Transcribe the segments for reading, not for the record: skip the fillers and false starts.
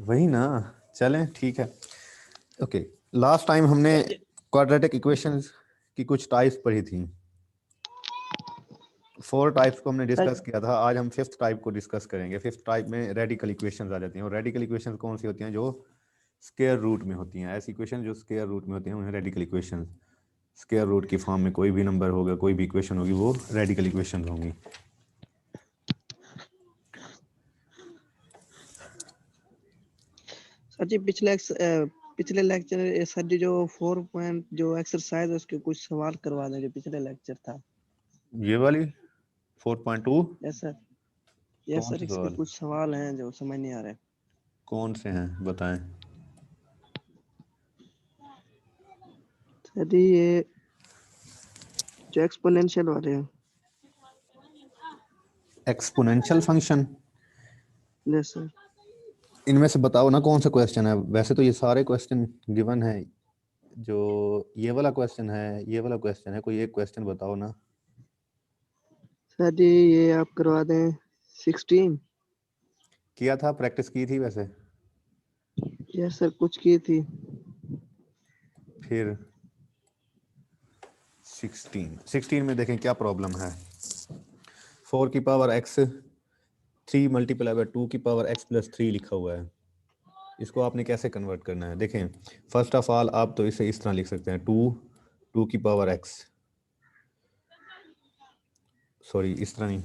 वही ना। चलें ठीक है। ओके, लास्ट टाइम हमने क्वाड्रेटिक इक्वेशंस की कुछ टाइप्स पढ़ी थी। 4 टाइप्स को हमने डिस्कस किया था। आज हम 5th टाइप को डिस्कस करेंगे। 5th टाइप में रेडिकल इक्वेशंस आ जाती हैं। और रेडिकल इक्वेशंस कौन सी होती हैं? जो स्क्वायर रूट में होती हैं। ऐसी इक्वेशन जो स्क्वायर रूट में होती हैं उन्हें रेडिकल इक्वेशंस। स्क्वायर रूट की फॉर्म में कोई भी नंबर होगा, कोई भी इक्वेशन होगी, वो रेडिकल इक्वेशन होंगी। सर जी पिछले लेक्चर सर जी जो 4 पॉइंट जो एक्सरसाइज है उसके कुछ सवाल करवा दें जो पिछले लेक्चर था। ये वाली 4.2। Yes sir. कौन यस सर, से इसके सवाल? कुछ सवाल हैं जो समझ नहीं आ रहे। कौन से हैं बताएं। सर जी ये जो एक्सपोनेंशियल वाले हैं। Exponential function. Yes sir. इनमें से बताओ ना कौन सा क्वेश्चन है। वैसे तो ये सारे क्वेश्चन गिवन है। जो ये वाला क्वेश्चन है, ये वाला क्वेश्चन है, कोई एक क्वेश्चन बताओ ना। सर जी ये आप करवा दें 16। किया था, प्रैक्टिस की थी वैसे। यस सर, कुछ की थी। फिर 16 में देखें क्या प्रॉब्लम है। 4 की पावर x 3 मल्टीप्लाई बाय 2 की पावर x प्लस 3 लिखा हुआ है। इसको आपने कैसे कन्वर्ट करना है? देखें, फर्स्ट ऑफ ऑल आप तो इसे इस तरह लिख सकते हैं, 2 की पावर x, सॉरी इस तरह नहीं,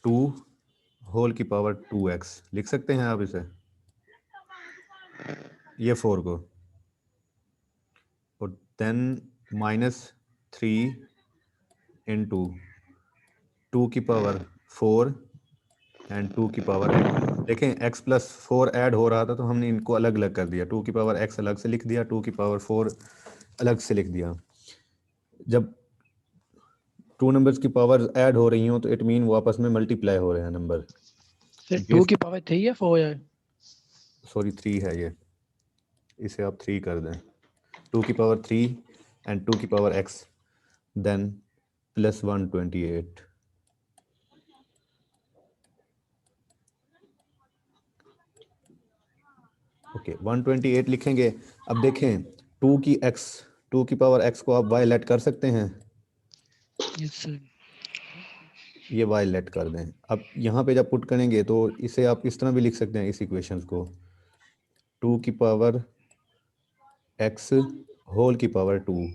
2 होल की पावर 2x लिख सकते हैं आप इसे, ये 4 को। और देन -3 इंटू 2 की पावर 4 एंड 2 की पावर x। देखें x प्लस 4 ऐड हो रहा था तो हमने इनको अलग अलग कर दिया। 2 की पावर x अलग से लिख दिया, 2 की पावर 4 अलग से लिख दिया। जब 2 नंबर्स की पावर ऐड हो रही हो तो इट मीन वो आपस में मल्टीप्लाई हो रहे हैं नंबर। सर 2 की पावर 3 है 4 है? सॉरी 3 है ये, इसे आप 3 कर दें। 2 की पावर 3 एंड 2 की power x then plus 128। Okay 128 लिखेंगे। अब देखें 2 की पावर x को आप y लेट कर सकते हैं। Yes sir. ये y लेट कर दें। अब यहाँ पे जब पुट करेंगे तो इसे आप इस तरह भी लिख सकते हैं, इस इक्वेशंस को 2 की पावर x होल की पावर 2,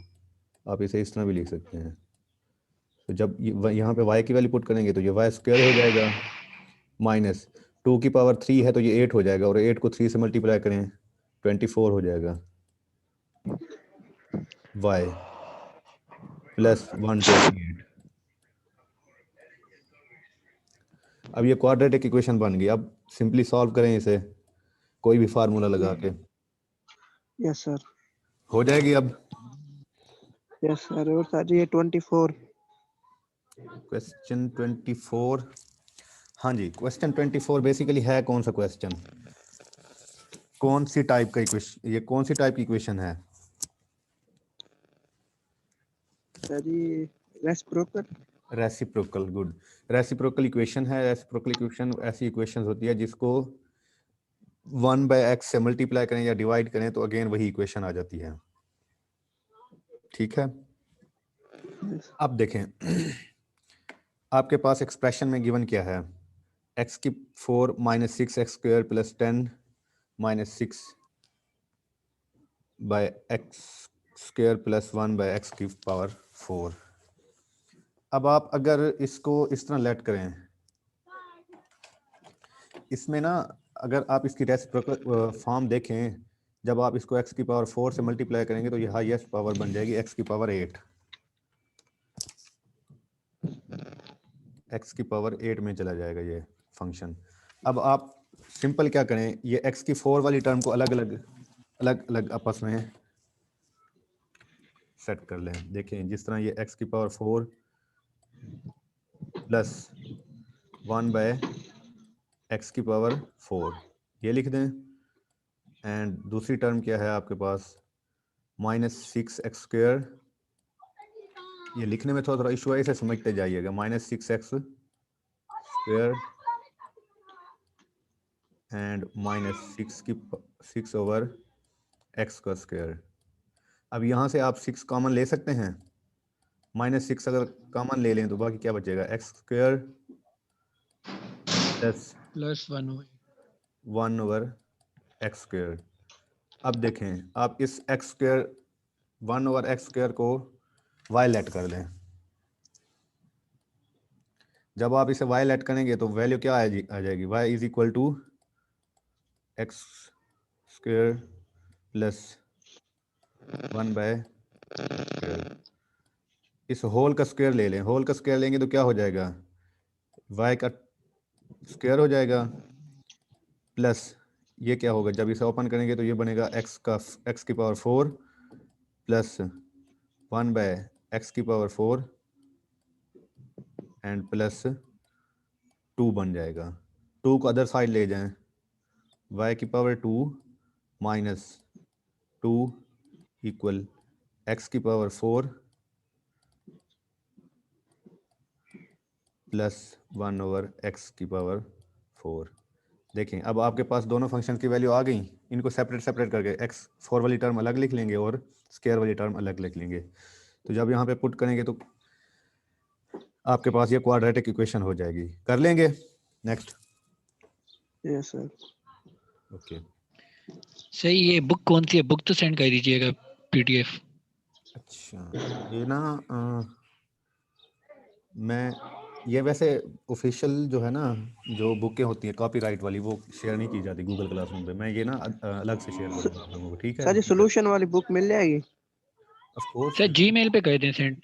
आप इसे इस तरह भी लिख सकते हैं। तो जब यहाँ पे y की वैल्यू पुट करेंगे तो ये y स्क्वायर हो जाएगा, माइनस 2 की पावर 3 है तो ये 8 हो जाएगा, और 8 को 3 से मल्टीप्लाई करें 24 हो जाएगा, y प्लस 128। अब ये क्वाड्रेटिक इक्वेशन बन गई। अब सिंपली सॉल्व करें इसे कोई भी फार्मूला लगा के, यस सर। हो जाएगी। अब यस सर, और सर जी ये 24। क्वेश्चन 24। हाँ जी, क्वेश्चन 24 बेसिकली है कौन सा क्वेश्चन? कौन सी टाइप का इक्वेशन, ये कौन सी टाइप की इक्वेशन है? Sir ji reciprocal. Reciprocal, good. Reciprocal equation है। रेसिप्रोकल इक्वेशन ऐसी इक्वेशन होती है जिसको 1/x से मल्टीप्लाई करें या डिवाइड करें तो अगेन वही इक्वेशन आ जाती है। ठीक है। अब देखें आपके पास एक्सप्रेशन में गिवन क्या है? x की 4 minus 6x square plus 10 minus 6 by x square plus 1 by x की पावर 4। अब आप अगर इसको इस तरह लेट करें, इसमें ना अगर आप इसकी रेसिप्रोकल फॉर्म देखें, जब आप इसको x की पावर 4 से मल्टीप्लाई करेंगे तो ये हाईएस्ट पावर बन जाएगी x की पावर 8। x की पावर 8 में चला जाएगा ये फंक्शन। अब आप सिंपल क्या करें, ये x की 4 वाली टर्म को अलग अलग आपस में सेट कर लें। देखें जिस तरह ये x की पावर 4 प्लस 1 बाय एक्स की पावर 4 ये लिख दें। एंड दूसरी टर्म क्या है आपके पास? -6x square. ये लिखने में थोड़ा थोड़ा इशू है, इसे समझते जाइएगा। -6x square and -6 over x का स्क्वायर। अब यहाँ से आप 6 कॉमन ले सकते हैं, -6 अगर कॉमन ले लें तो बाकी क्या बचेगा, x square plus +1 1 over x square. अब देखें, आप इस x square 1 over x square को y लेट कर दें। जब आप इसे y लेट करेंगे तो वैल्यू क्या आ जाएगी, y is equal to x square plus 1 by square. इस होल का स्क्वायर ले लें, होल का स्क्वायर लेंगे तो क्या हो जाएगा, y का स्क्वायर हो जाएगा प्लस ये क्या होगा, जब इसे ओपन करेंगे तो ये बनेगा x की पावर 4 प्लस 1 बाय x की पावर 4 एंड प्लस 2 बन जाएगा। 2 को अदर साइड ले जाएं, y की पावर 2 माइनस 2 इक्वल x की पावर 4 प्लस 1 ओवर x की पावर 4। देखें अब आपके पास दोनों फंक्शन की वैल्यू आ गई। इनको सेपरेट करके x 4 वाली टर्म अलग लिख लेंगे और स्क्वायर वाली टर्म अलग लिख लेंगे। तो जब यहाँ पे पुट करेंगे तो आपके पास ये क्वाड्रेटिक इक्वेशन हो जाएगी। कर लेंगे नेक्स्ट। Yes sir. ओके सही। ये बुक कौन सी है, बुक तो सेंड कर दीजिएगा PDF। अच्छा, ये ना मैं ये वैसे ऑफिशियल जो है ना, जो बुकें होती हैं कॉपीराइट वाली, वो शेयर नहीं की जाती गूगल क्लासरूम पे। मैं ये ना अलग से शेयर करूँगा आप लोगों को, ठीक है? सर ये सॉल्यूशन वाली बुक मिल जाएगी? ऑफ कोर्स सर Gmail पे कर दें सेंड।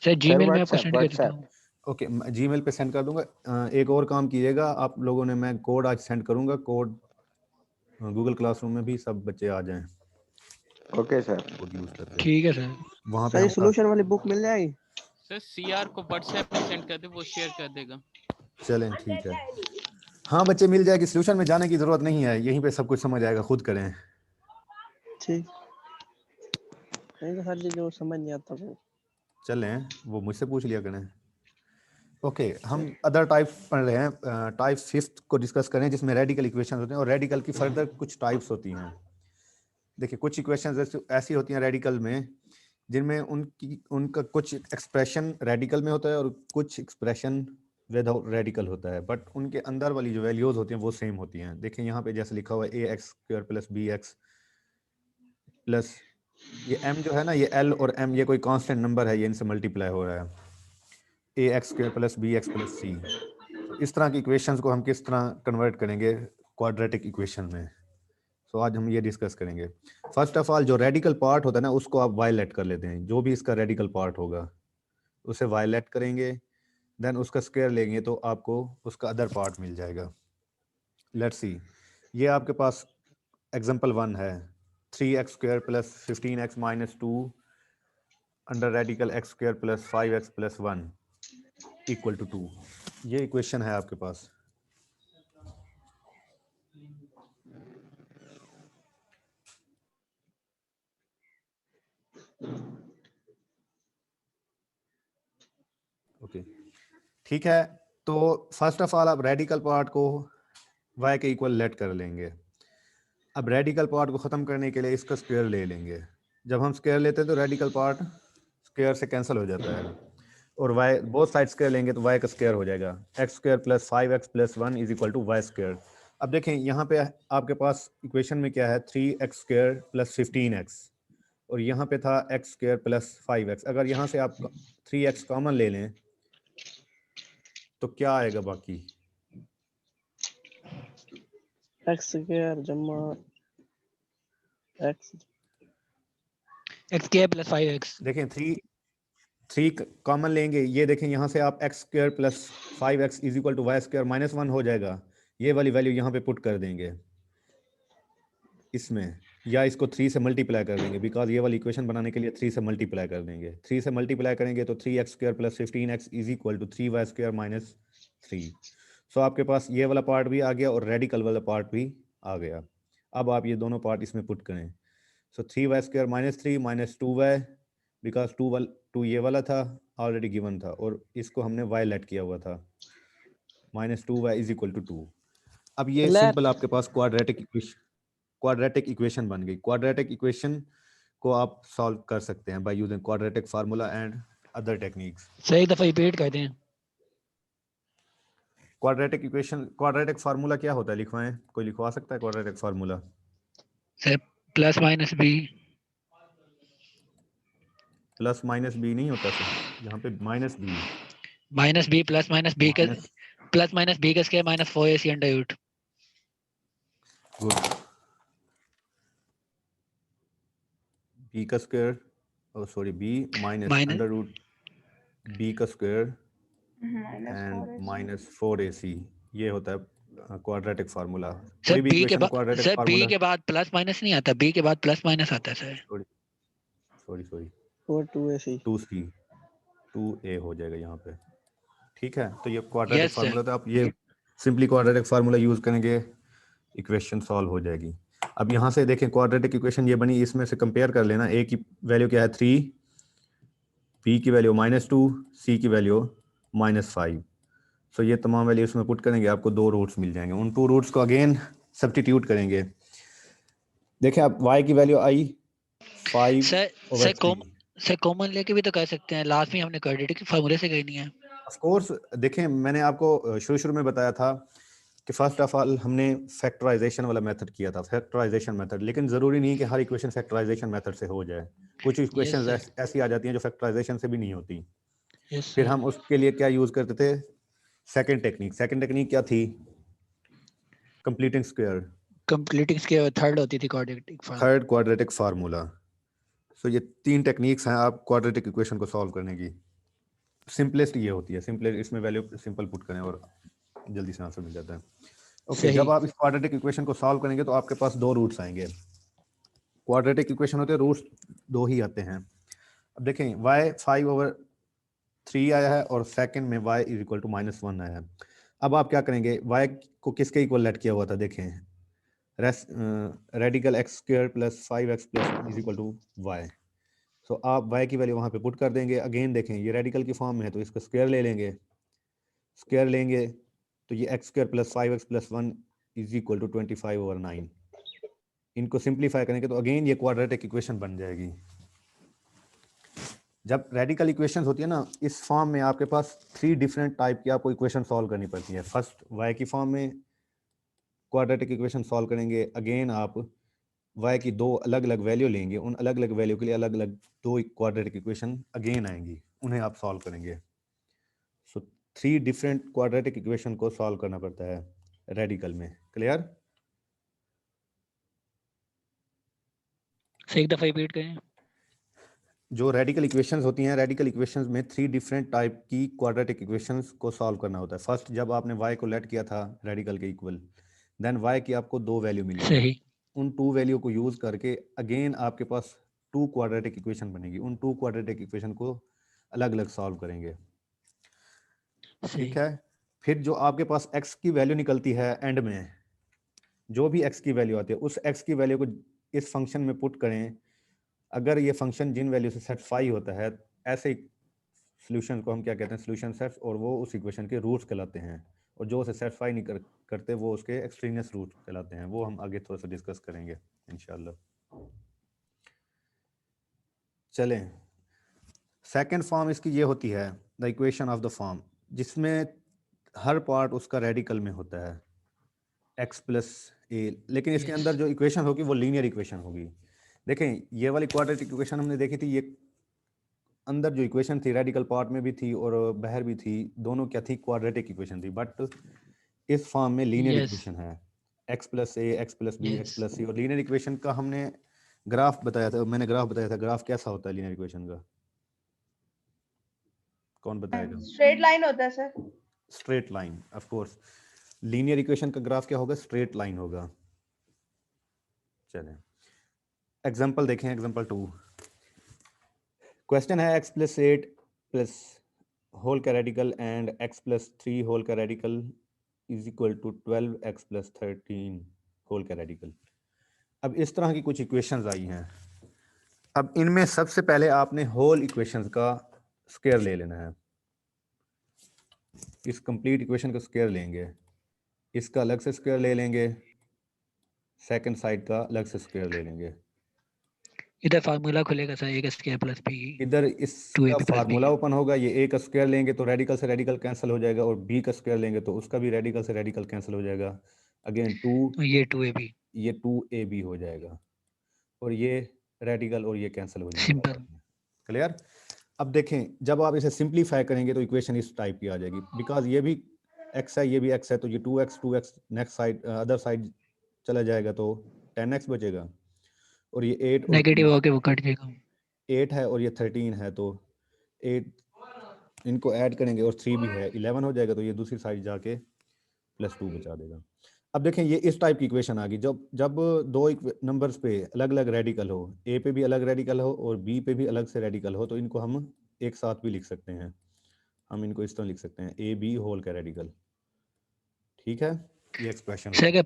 सर Gmail में आपको सेंड कर देता हूँ। ओके, जीमेल पे सेंड कर दूंगा। एक और काम कीजिएगा आप लोगों ने, मैं कोड आज सेंड करूंगा, कोड गूगल क्लासरूम में भी सब बच्चे आ जाएं। Okay sir. कोड यूज करके ठीक है सर। वहाँ पे सर ये हम सॉल्यूशन वाली बुक मिल जाएगी? सर CR को व्हाट्सएप पे सेंड कर दे, वो शेयर कर देगा। चलें ठीक है। हाँ बच्चे, मिल जाएगी, सोल्यूशन में जाने की जरूरत नहीं है, यहीं पे सब कुछ समझ आएगा, खुद करें। ठीक। नहीं तो सर जी जो समझ नहीं आता वो चलें, वो मुझसे पूछ लिया करें। ओके, हम अदर टाइप पढ़ रहे हैं। टाइप 5 को डिस्कस करें जिसमें रेडिकल इक्वेशन होते हैं और रेडिकल की फर्दर कुछ टाइप्स होती हैं। देखिए कुछ इक्वेशंस ऐसी होती हैं रेडिकल में जिनमें उनका कुछ एक्सप्रेशन रेडिकल में होता है और कुछ एक्सप्रेशन विदाउट रेडिकल होता है, बट उनके अंदर वाली जो वैल्यूज होती हैं वो सेम होती हैं। देखिए यहाँ पे जैसे लिखा हुआ है ax square plus bx plus ये m जो है ना, ये l और m ये कोई कांस्टेंट नंबर है, ये इनसे मल्टीप्लाई हो रहा है, ax square plus bx plus c। इस तरह की इक्वेशंस को हम किस तरह कन्वर्ट करेंगे क्वाड्रेटिक इक्वेशन में, तो आज हम ये डिस्कस करेंगे। फर्स्ट ऑफ ऑल जो रेडिकल पार्ट होता है ना उसको आप वायलेट कर लेते हैं, जो भी इसका रेडिकल पार्ट होगा उसे वायलेट करेंगे, देन उसका स्क्वायर लेंगे तो आपको उसका अदर पार्ट मिल जाएगा। लेट्स सी, ये आपके पास एग्जांपल 1 है, 3x square plus 15x minus 2 under radical x square plus 5x plus 1 equal to 2। ये इक्वेशन है आपके पास। ओके ठीक है, तो फर्स्ट ऑफ ऑल आप रेडिकल पार्ट को y के इक्वल लेट कर लेंगे। अब रेडिकल पार्ट को ख़त्म करने के लिए इसका स्क्वायर ले लेंगे। जब हम स्क्वायर लेते हैं तो रेडिकल पार्ट स्क्वायर से कैंसिल हो जाता है और y बोथ साइड स्क्वायर लेंगे तो y का स्क्वायर हो जाएगा, x square plus 5x plus 1 is equal to y square. अब देखें यहाँ पे आपके पास इक्वेशन में क्या है, 3x स्क्वायर प्लस 15x और यहाँ पे था x स्क्वायर प्लस 5x। अगर यहाँ से आप 3x कॉमन ले लें तो क्या आएगा बाकी, x स्क्वायर जमा x x² प्लस 5x। देखें 3 कॉमन लेंगे, ये देखें यहाँ से आप x square plus 5x is equal to y square minus 1 हो जाएगा। ये वाली वैल्यू यहाँ पे पुट कर देंगे इसमें, या इसको 3 से मल्टीप्लाई कर देंगे, बिकॉज ये वाली इक्वेशन बनाने के लिए 3 से मल्टीप्लाई कर देंगे। 3 से मल्टीप्लाई करेंगे तो 3x square plus 15x is equal to 3y square minus 3। So आपके पास ये वाला पार्ट भी आ गया और रेडिकल वाला पार्ट भी आ गया। अब आप ये दोनों पार्ट इसमें पुट करें, सो 3y square minus 3 minus 2y, because 2 ये वाला था ऑलरेडी गिवन था और इसको हमने y लेट किया हुआ था, minus 2y is equal to 2। अब ये Clear? सिंपल आपके पास क्वाड्रेटिक इक्वेशन बन गई। क्वाड्रेटिक इक्वेशन को आप सॉल्व कर सकते हैं by using quadratic formula and other techniques. Sir एक दफा रिपीट कर दें। क्वाड्रेटिक फार्मूला क्या होता है, लिखवाएं, कोई लिखवा सकता है quadratic formula? Sir plus minus b. Plus minus b नहीं होता सर, यहाँ पे minus b. Minus b plus minus b का प्लस माइनस बी का square minus 4ac under root. Good. B का square, oh sorry, b minus minus under root b का square and minus 4ac, ये होता है quadratic formula. Sir कोई भी B के इक्वेशन बाद क्वाड्रेटिक सर बी फार्मूला, के बाद प्लस माइनस नहीं आता, बी के बाद प्लस माइनस आता है sir. Sorry 4 2ac 2c 2a हो जाएगा यहाँ पे, ठीक है। तो ये क्वाड्रेटिक यस सर। फार्मूला, तो आप ये सिंपली क्वाड्रेटिक फार्मूला यूज करेंगे, इक्वेशन सॉल्व हो जाएगी। अब यहाँ से देखें क्वाड्रेटिक इक्वेशन ये बनी, इसमें से कंपेयर कर लेना। a की वैल्यू क्या है 3, b की वैल्यू -2, c की वैल्यू -5। सो ये तमाम वैल्यू इसमें पुट करेंगे, आपको 2 रूट्स मिल जाएंगे। उन 2 रूट्स को अगेन सब्स्टिट्यूट करेंगे। देखें आप y की वैल्यू आई 5/3। सर कॉमन लेके भी तो कर सकते हैं, लास्ट में हमने क्वाड्रेटिक फार्मूले से करनी है। ऑफ कोर्स, देखें मैंने आपको शुरू में बताया था कि फर्स्ट ऑफ ऑल हमने फैक्टराइजेशन वाला मेथड किया था, फैक्टराइजेशन मेथड। लेकिन ज़रूरी नहीं कि हर इक्वेशन फैक्टराइजेशन मेथड से हो जाए, कुछ इक्वेशंस ऐसी आ जाती हैं जो फैक्टराइजेशन से भी नहीं होती। फिर हम उसके लिए क्या यूज़ करते थे, सेकंड टेक्निक क्या थी, कंप्लीटिंग स्क्वायर, थर्ड होती थी quadratic formula. Third quadratic formula. So ये 3 टेक्निक्स हैं आप क्वाड्रेटिक इक्वेशन को सॉल्व करने की। सिंपलेस्ट ये होती है, सिंपलेस्ट, इसमें वैल्यू सिंपल पुट करें और जल्दी से आंसर मिल जाता है। ओके, जब आप इस क्वाड्रेटिक इक्वेशन को सॉल्व करेंगे तो आपके पास 2 रूट्स आएंगे। क्वाड्रेटिक इक्वेशन होते हैं, रूट्स 2 ही आते हैं। अब देखें y 5/3 आया है और सेकंड में y = -1 आया है। अब आप क्या करेंगे, y को किसके इक्वल लेट किया हुआ था, देखें रेडिकल x² + 5x = y। सो आप y की वैल्यू वहाँ पे पुट कर देंगे। अगेन देखें ये रेडिकल की फॉर्म में है तो इसका स्क्वायर ले लेंगे, तो ये x² + 5x + 1 = 25/9। इनको सिंप्लीफाई करेंगे तो अगेन ये क्वाड्रेटिक इक्वेशन बन जाएगी। जब रेडिकल इक्वेशंस होती है ना, इस फॉर्म में आपके पास 3 डिफरेंट टाइप की आपको इक्वेशन सॉल्व करनी पड़ती है। फर्स्ट y की फॉर्म में क्वाड्रेटिक इक्वेशन सॉल्व करेंगे, अगेन आप y की 2 अलग अलग वैल्यू लेंगे, उन अलग अलग वैल्यू के लिए अलग अलग 2 क्वाड्रेटिक इक्वेशन अगेन आएंगी, उन्हें आप सॉल्व करेंगे। सो 3 डिफरेंट क्वाड्रेटिक इक्वेशन को सॉल्व करना पड़ता है रेडिकल में। क्लियर? एक दफा रिपीट करें। जो रेडिकल इक्वेशंस होती हैं, रेडिकल इक्वेशंस में 3 डिफरेंट टाइप की क्वाड्रेटिक इक्वेशंस को सॉल्व करना होता है। फर्स्ट जब आपने y को लेट किया था रेडिकल के इक्वल, देन y की आपको 2 वैल्यू मिली, सही। उन 2 वैल्यू को यूज करके अगेन आपके पास 2 क्वाड्रेटिक इक्वेशन बनेगी। उन 2 क्वाड्रेटिक इक्वेशन को अलग अलग सॉल्व करेंगे, ठीक है। फिर जो आपके पास x की वैल्यू निकलती है एंड में, जो भी x की वैल्यू आती है उस x की वैल्यू को इस फंक्शन में पुट करें। अगर ये फंक्शन जिन वैल्यू से सेटिस्फाई होता है, ऐसे सॉल्यूशन को हम क्या कहते हैं, सॉल्यूशन सेट्स, और वो उस इक्वेशन के रूट्स कहलाते हैं। और जो उसे सेटिस्फाई नहीं करते वो उसके एक्सट्रीनियस रूट कहलाते हैं। वो हम आगे थोड़ा सा डिस्कस करेंगे इंशाल्लाह। चलें, सेकंड फॉर्म इसकी ये होती है the equation of the form, जिसमें हर पार्ट उसका रेडिकल में होता है x + a, लेकिन इसके अंदर जो इक्वेशन होगी वो लीनियर इक्वेशन होगी। देखें ये वाली क्वाड्रेटिक इक्वेशन हमने देखी थी, ये अंदर जो इक्वेशन थी रेडिकल पार्ट में भी थी और बाहर भी थी, दोनों क्या थी, क्वाड्रेटिक इक्वेशन थी। बट इस फॉर्म में लीनियर इक्वेशन है x + a, x + b, x + c। और लीनियर इक्वेशन का हमने ग्राफ बताया था, मैंने ग्राफ बताया था। ग्राफ कैसा होता है लीनियर इक्वेशन का, कौन बताएगा? स्ट्रेट लाइन होता है sir. Straight line, of course. Linear equation का ग्राफ क्या होगा, स्ट्रेट लाइन होगा। चलें एग्जांपल देखें, एग्जांपल 2। क्वेश्चन है x + 8 + होल का रेडिकल एंड x + 3 होल का रेडिकल = 12x + 13 होल का रेडिकल। अब इस तरह की कुछ इक्वेशंस आई हैं। अब इनमें सबसे पहले आपने होल इक्वेशंस का स्क्वायर ले लेना है। इस कंप्लीट इक्वेशन का स्क्वायर लेंगे, इसका अलग से स्क्वायर ले लेंगे, सेकंड साइड का अलग से स्क्वायर ले लेंगे। इधर फार्मूला खुलेगा सर, ए स्क्वायर प्लस बी इधर 2ab इसका प्लस बी। फार्मूला ओपन होगा, ये ए का स्क्वायर लेंगे तो रेडिकल से रेडिकल कैंसिल हो जाएगा, और बी का स्क्वायर लेंगे तो उसका भी रेडिकल से रेडिकल कैंसिल हो जाएगा। अगेन 2, ये 2ab ये 2ab हो जाएगा, और ये रेडिकल और ये कैंसिल हो जाएगा। सिंपल। क्लियर? अब देखें, जब आप इसे सिंप्लीफाई करेंगे तो इक्वेशन इस टाइप की आ जाएगी, बिकॉज ये भी x है, ये भी x है, तो ये 2x next side other side चला जाएगा तो 10x बचेगा, और ये 8 और नेगेटिव होके वो कट जाएगा। 8 है और ये 13 है, तो 8 इनको ऐड करेंगे और 3 भी है, 11 हो जाएगा, तो ये दूसरी साइड जाके +2 बचा देगा। अब देखें, ये इस टाइप की इक्वेशन आ गई, जब जब दो नंबर्स पे अलग अलग रेडिकल हो, ए पे भी अलग रेडिकल हो और बी पे भी अलग से रेडिकल हो, तो इनको हम एक साथ भी लिख सकते हैं। हम इनको इस तरह लिख सकते हैं, ए बी होल का रेडिकल। ठीक है, ये एक्सप्रेशन सर अगर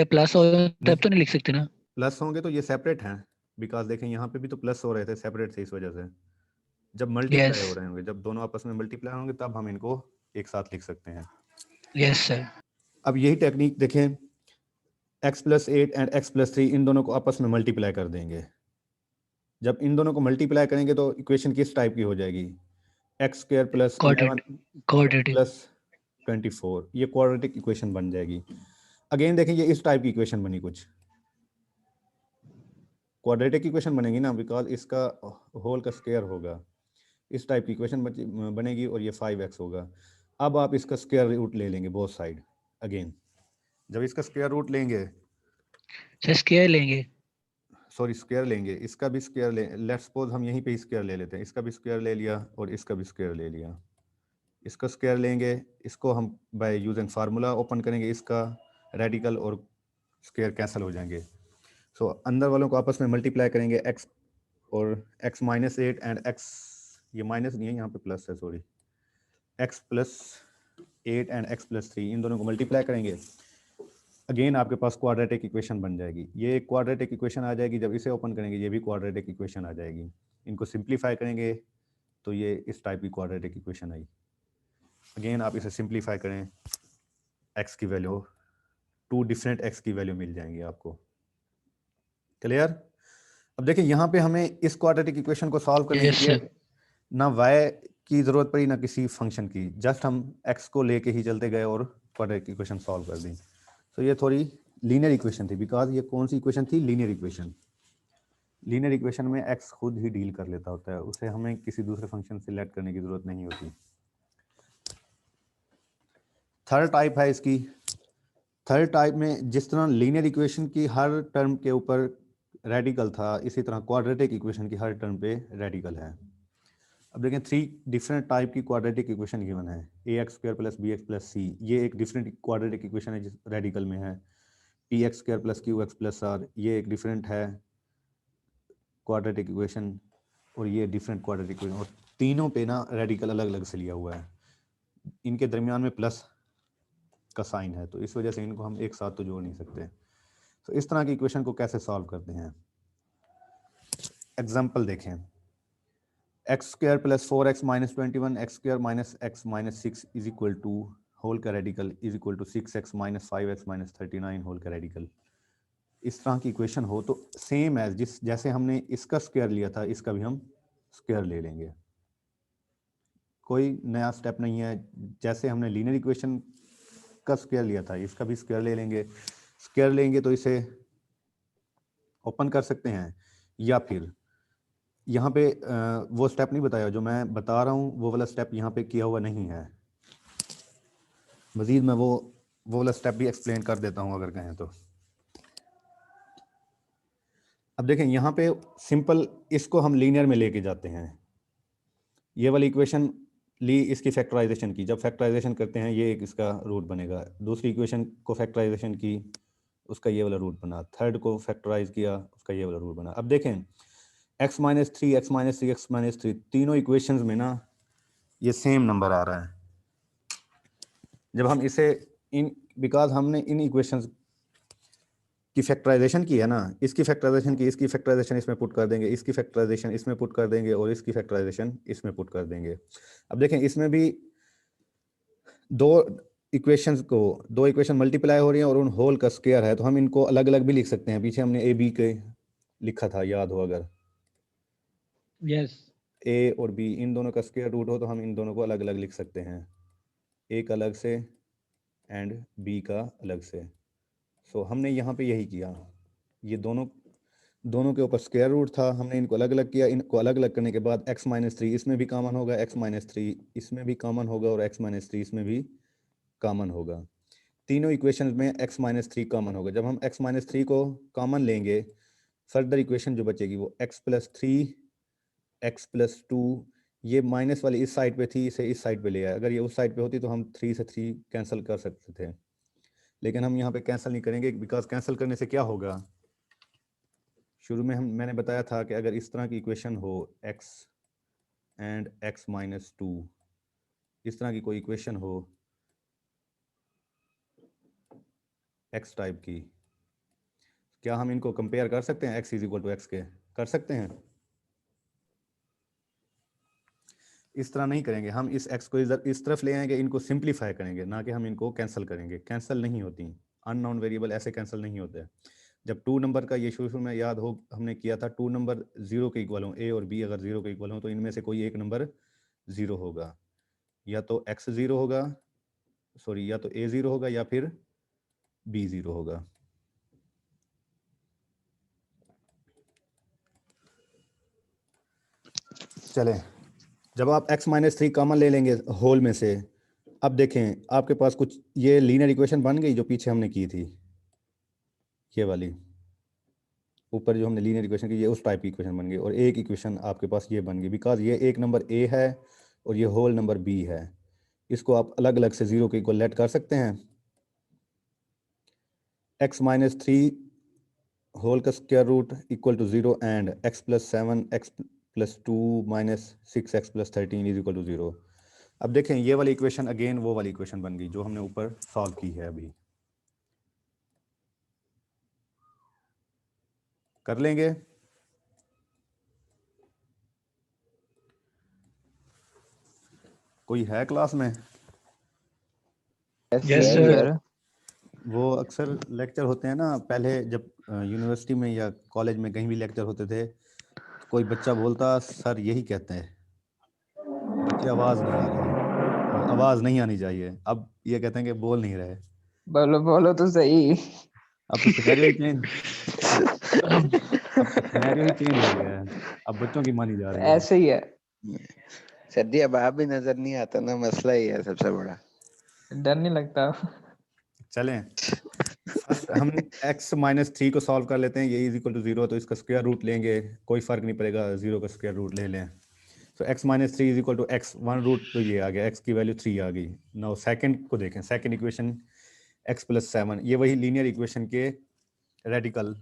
प्लस हो तब तो नहीं लिख सकते ना? प्लस होंगे तो ये सेपरेट हैं, बिकॉज देखें यहाँ पे भी तो प्लस हो रहे थे, सेपरेट थे, इस वजह से जब मल्टीप्लाई हो रहे होंगे, जब दोनों आपस में मल्टीप्लाई होंगे तब हम इनको एक साथ लिख सकते हैं। Yes sir. अब यही टेक्निक देखें, x+8 एंड x+3 इन दोनों को आपस में मल्टीप्लाई कर देंगे। जब इन दोनों को मल्टीप्लाई करेंगे तो इक्वेशन किस टाइप की हो जाएगी, x² + 11 क्वाड्रेटिक। + 24, ये क्वाड्रेटिक इक्वेशन बन जाएगी। अगेन देखें, ये इस टाइप की इक्वेशन बनी, कुछ क्वाड्रेटिक इक्वेशन बनेगी ना, बिकॉज इसका होल का स्क्वायर होगा, इस टाइप की इक्वेशन बनेगी, और ये 5x होगा। अब आप इसका स्क्वायर रूट ले लेंगे बोथ साइड। अगेन जब इसका स्क्वायर रूट लेंगे, सर स्क्वायर लेंगे, सॉरी स्क्वायर लेंगे, इसका भी स्क्वायर ले, लेट्स सपोज हम यहीं पे स्क्वायर ले लेते हैं, इसका भी स्क्वायर ले लिया और इसका भी स्क्वायर ले लिया। इसका स्क्वायर लेंगे, इसको हम बाय यूजिंग फार्मूला ओपन करेंगे, इसका रेडिकल और स्क्वायर कैंसिल हो जाएंगे। सो अंदर वालों को आपस में मल्टीप्लाई करेंगे, x और x-8 एंड x, ये माइनस नहीं है यहाँ पे प्लस है, सॉरी, x+8 एंड x+3 इन दोनों को मल्टीप्लाई करेंगे। अगेन आपके पास क्वाड्रेटिक इक्वेशन बन जाएगी, ये एक क्वाड्रेटिक इक्वेशन आ जाएगी। जब इसे ओपन करेंगे ये भी क्वाड्रेटिक इक्वेशन आ जाएगी। इनको सिंप्लीफाई करेंगे तो ये इस टाइप की क्वाड्रेटिक इक्वेशन आई। अगेन आप इसे सिंप्लीफाई करें, x की वैल्यू, 2 डिफरेंट x की वैल्यू मिल जाएंगी आपको। क्लियर? अब देखिए यहाँ पे हमें इस क्वाड्रेटिक इक्वेशन को सॉल्व करने Yes, के लिए sir. ना y की जरूरत पड़ी ना किसी फंक्शन की, जस्ट हम x को लेके ही चलते गए और क्वाड्रेटिक इक्वेशन सॉल्व कर दी। तो ये थोड़ी लीनियर इक्वेशन थी, बिकॉज ये कौन सी इक्वेशन थी, लीनियर इक्वेशन। लीनियर इक्वेशन में x खुद ही डील कर लेता होता है, उसे हमें किसी दूसरे फंक्शन से लेट करने की जरूरत नहीं होती। थर्ड टाइप है इसकी। थर्ड टाइप में जिस तरह लीनियर इक्वेशन की हर टर्म के ऊपर रेडिकल था, इसी तरह क्वाड्रेटिक इक्वेशन की हर टर्म पे रेडिकल है। अब देखें 3 डिफरेंट टाइप की क्वाड्रेटिक इक्वेशन गिवन है, ax² + bx + c, ये एक डिफरेंट क्वाड्रेटिक इक्वेशन है जिस रेडिकल में है। px² + qx + r, ये एक डिफरेंट है क्वाड्रेटिक इक्वेशन, और ये डिफरेंट क्वाड्रेटिक इक्वेशन, और तीनों पे ना रेडिकल अलग अलग से लिया हुआ है, इनके दरमियान में प्लस का साइन है, तो इस वजह से इनको हम एक साथ तो जोड़ नहीं सकते। तो इस तरह की इक्वेशन को कैसे सॉल्व करते हैं, एग्जांपल देखें। x² + 4x - 21 x² - x - 6 = whole का रेडिकल = 6x - 5x - 39 होल का रेडिकल। इस तरह की इक्वेशन हो तो सेम एज जैसे हमने इसका स्क्वायर लिया था, इसका भी हम स्क्वायर ले लेंगे, कोई नया स्टेप नहीं है। जैसे हमने लीनियर इक्वेशन का स्क्वायर लिया था, इसका भी स्क्वायर ले लेंगे। स्क्वायर लेंगे तो इसे ओपन कर सकते हैं, या फिर यहाँ पे वो स्टेप नहीं बताया जो मैं बता रहा हूँ, वो वाला स्टेप यहाँ पे किया हुआ नहीं है। मजीद मैं वो वाला स्टेप भी एक्सप्लेन कर देता हूँ अगर कहें तो। अब देखें यहाँ पे सिंपल इसको हम लीनियर में लेके जाते हैं। ये वाली इक्वेशन ली, इसकी फैक्टराइजेशन की, जब फैक्टराइजेशन करते हैं ये एक इसका रूट बनेगा। दूसरी इक्वेशन को फैक्टराइजेशन की, उसका ये वाला रूट बना। थर्ड को फैक्टराइज किया, उसका ये वाला रूट बना। अब देखें x - 3 x - 6 x - 3 तीनों इक्वेशंस में ना ये सेम नंबर आ रहा है। जब हम इसे बिकॉज हमने इन इक्वेशंस की फैक्टराइजेशन की है ना, इसकी फैक्टराइजेशन की, इसकी फैक्टराइजेशन इसमें पुट कर देंगे, इसकी फैक्टराइजेशन इसमें पुट कर देंगे, और इसकी फैक्टराइजेशन इसमें पुट कर देंगे। अब देखें इसमें भी दो इक्वेशंस को, दो इक्वेशन मल्टीप्लाई हो रही हैं और उन होल का स्क्वायर है, तो हम इनको अलग अलग भी लिख सकते हैं। पीछे हमने ए बी के लिखा था, याद हो अगर, यस ए और बी इन दोनों का स्क्वायर रूट हो तो हम इन दोनों को अलग अलग लिख सकते हैं, ए का अलग से एंड बी का अलग से। सो हमने यहाँ पे यही किया, ये दोनों के ऊपर स्क्वायर रूट था, हमने इनको अलग अलग किया। इनको अलग अलग करने के बाद x माइनस 3 इसमें भी कॉमन होगा, x माइनस 3 इसमें भी कॉमन होगा और x माइनस 3 इसमें भी कॉमन होगा। तीनों इक्वेशंस में x माइनस 3 कॉमन होगा। जब हम x माइनस 3 को कॉमन लेंगे, फर्दर इक्वेशन जो बचेगी वो x प्लस 3 x प्लस 2, ये माइनस वाली इस साइड पे थी, इसे इस साइड पे ले आया। अगर ये उस साइड पे होती तो हम 3 से 3 कैंसिल कर सकते थे, लेकिन हम यहाँ पे कैंसिल नहीं करेंगे, बिकॉज कैंसिल करने से क्या होगा, शुरू में मैंने बताया था कि अगर इस तरह की इक्वेशन हो x एंड x माइनस 2, इस तरह की कोई इक्वेशन हो x टाइप की, क्या हम इनको कंपेयर कर सकते हैं x is equal to x के? कर सकते हैं? इस तरह नहीं करेंगे, हम इस x को इधर इस तरफ ले आएंगे, इनको सिंप्लीफाई करेंगे, ना कि हम इनको कैंसिल करेंगे। कैंसिल नहीं होती, अननोन वेरिएबल ऐसे कैंसिल नहीं होते। जब 2 नंबर का ये शुरू में याद हो हमने किया था, 2 नंबर 0 के इक्वल हो, a और b अगर 0 के इक्वल हो तो इनमें से कोई एक नंबर 0 होगा, या तो x 0 होगा, सॉरी या तो a 0 होगा या फिर b 0 होगा। चलें, जब आप x माइनस 3 कॉमन ले लेंगे होल में से, अब देखें आपके पास कुछ ये लीनियर इक्वेशन बन गई जो पीछे हमने की थी, ये वाली ऊपर जो हमने लीनियर इक्वेशन की, ये उस टाइप की इक्वेशन बन गई, और एक इक्वेशन आपके पास ये बन गई, बिकॉज ये एक नंबर a है और ये होल नंबर b है। इसको आप अलग अलग से 0 के इक्वल लेट कर सकते हैं। x माइनस 3 होल का square root equal to 0 and x plus 7 x plus 2 minus 6x plus 13 is equal to 0। अब देखें ये वाली इक्वेशन अगेन वो वाली इक्वेशन बन गई जो हमने ऊपर सॉल्व की है। अभी कर लेंगे। कोई है क्लास में? Yes sir. वो अक्सर लेक्चर होते हैं ना, पहले जब यूनिवर्सिटी में या कॉलेज में कहीं भी लेक्चर होते थे, तो कोई बच्चा बोलता सर यही कहते हैं, बच्चे आवाज़ नहीं आ रही, आवाज़ नहीं आनी चाहिए। अब ये कहते हैं कि बोल नहीं रहे। बोलो बोलो तो सही। अब तो सिनेरियो ही चेंज अब तो सिनेरियो ही चेंज हो गया है, अब बच्चों की मानी जा रही है। ऐसे ही है सर जी, अब आप भी नजर नहीं आता ना, मसला ही है सबसे बड़ा। डर नहीं लगता। चलें, फर्स्ट हम x माइनस 3 को सॉल्व कर लेते हैं। ये इज इक्वल टू 0, तो इसका स्क्वायर रूट लेंगे, कोई फर्क नहीं पड़ेगा, 0 का स्क्वायर रूट ले लें। तो x minus 3 is equal to x, 1 root तो ये आ गया, x की वैल्यू 3 आ गई। नाउ सेकंड को देखें, सेकंड इक्वेशन x प्लस 7, ये वही लीनियर इक्वेशन के रेडिकल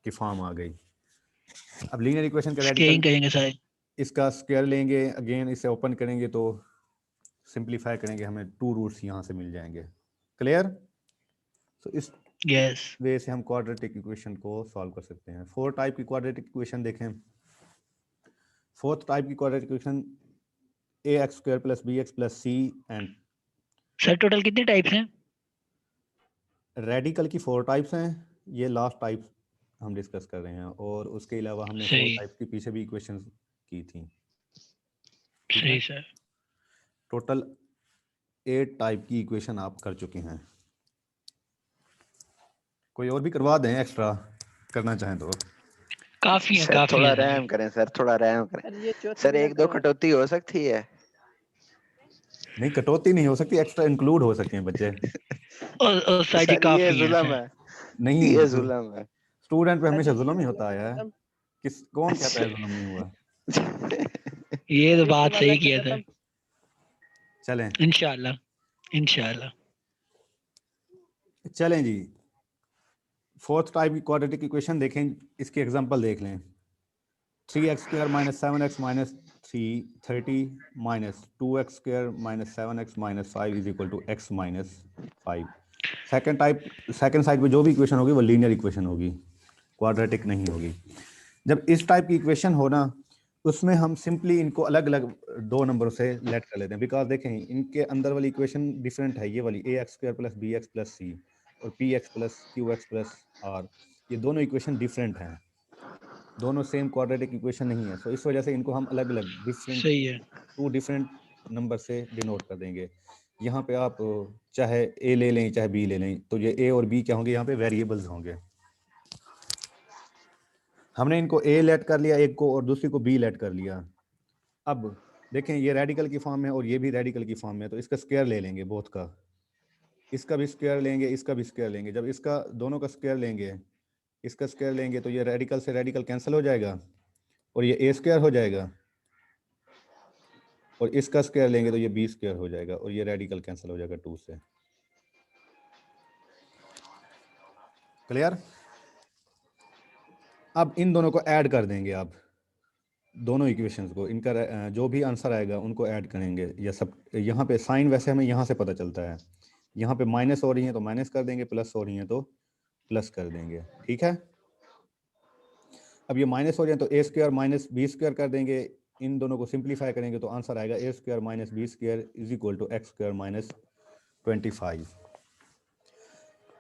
की फॉर्म आ गई। अब लीनियर इक्वेशन का स्केलिंग रेडिकल, करेंगे सर। इसका स्क्वायर लेंगे, अगेन इसे ओपन करेंगे तो सिंप्लीफाई करेंगे, हमें 2 रूट्स यहाँ से मिल जाएंगे। क्लियर? तो इस यस वे से हम क्वाड्रेटिक इक्वेशन को सॉल्व कर सकते हैं। 4 टाइप की क्वाड्रेटिक इक्वेशन देखें। फोर्थ टाइप की quadratic equation ax square plus bx plus c and sir total कितने टाइप्स हैं? रेडिकल की 4 टाइप्स हैं, ये लास्ट टाइप हम डिस्कस कर रहे हैं, और उसके अलावा हमने 4 सही टाइप की पीछे भी इक्वेशन की थी। ठीक सही है, सर। टोटल 8 टाइप की इक्वेशन आप कर चुके हैं। कोई और भी करवा दें एक्स्ट्रा करना चाहें तो। काफी है सर काफी थोड़ा है सर। रहम करें सर, थोड़ा रहम करें सर ये चौथी सर, एक दो मिनट कटौती हो सकती है। नहीं, कटौती नहीं हो सकती, एक्स्ट्रा इंक्लूड हो सकते हैं बच्चे। और सर जी सर ये काफी है जुल्म सर। है, नहीं, ये जुल्म है। स्टूडेंट पे सर हमेशा जी जुल्म ही ये होता वाला है। खत्म, कौन कहता है जुल्म नहीं हुआ? ये तो ये बात वाला सही किया खत्म। सर। चलें इंशाल्लाह। चलें जी, फोर्थ टाइप की क्वाड्रेटिक इक्वेशन देखें, इसकी एग्जांपल देख लें। 3x square minus 7x minus 3 30 minus 2x square minus 7x minus 5 is equal to x minus 5। Second side पे जो भी इक्वेशन होगी वो लीनियर इक्वेशन होगी, क्वाड्रेटिक नहीं होगी। जब इस टाइप की इक्वेशन हो ना, उसमें हम सिंपली इनको अलग अलग दो नंबरों से लेट कर लेते हैं, बिकॉज देखें इनके अंदर वाली इक्वेशन डिफरेंट है। ये वाली ax² + bx + c और px + qx + r, ये दोनों इक्वेशन डिफरेंट हैं, दोनों सेम क्वाड्रेटिक इक्वेशन नहीं है। सो इस वजह से इनको हम अलग अलग डिफरेंट सही है। टू डिफरेंट नंबर से डिनोट कर देंगे। यहाँ पे आप चाहे a ले लें चाहे b ले लें, तो ये a और b क्या होंगे, यहाँ पे वेरिएबल्स होंगे। हमने इनको a लेट कर लिया एक को और दूसरी को b लेट कर लिया। अब देखें ये रेडिकल की फॉर्म में और ये भी रेडिकल की फॉर्म में, तो इसका स्क्वायर ले लेंगे बोथ का, इसका भी स्क्वायर लेंगे, इसका भी स्क्वायर लेंगे। जब इसका दोनों का स्क्वायर लेंगे, इसका स्क्वायर लेंगे, तो ये रेडिकल से रेडिकल कैंसिल हो जाएगा और ये a² हो जाएगा, और इसका स्क्वायर लेंगे तो ये b² हो जाएगा और ये रेडिकल कैंसिल हो जाएगा 2 से। क्लियर? अब इन दोनों को ऐड कर देंगे, आप दोनों इक्वेशंस को, इनका जो भी आंसर आएगा उनको ऐड करेंगे। ये सब यहाँ पे साइन वैसे हमें यहाँ से पता चलता है, यहाँ पे माइनस हो रही है तो माइनस कर देंगे, प्लस हो रही है तो प्लस कर देंगे। ठीक है, अब ये माइनस हो रही है तो a² - b² कर देंगे, इन दोनों को सिंप्लीफाई करेंगे तो आंसर आएगा a² - b² = x² - 25।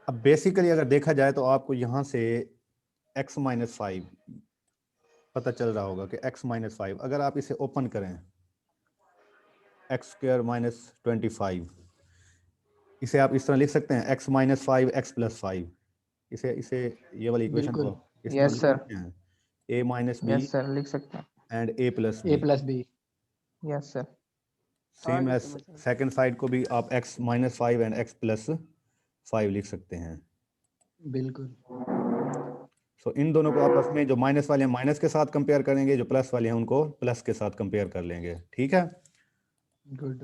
अब बेसिकली अगर देखा जाए तो आपको यहाँ से x - 5 पता चल रहा होगा कि x - 5 अगर आप इसे ओपन करें, x² - 25, इसे आप इस तरह लिख सकते हैं x - 5 x + 5। इसे ये वाली इक्वेशन को इस तरह यस लिख सर, सकते हैं, a - b यस सर लिख सकते हैं। And a + a b। + b। Yes sir, same आगे एज समझ में। सेकंड साइड को भी आप x - 5 एंड x + 5 लिख सकते हैं। बिल्कुल। सो इन दोनों को आपस में, जो माइनस वाले हैं माइनस के साथ कंपेयर करेंगे, जो प्लस वाले हैं उनको प्लस के साथ कंपेयर कर लेंगे। ठीक है, गुड।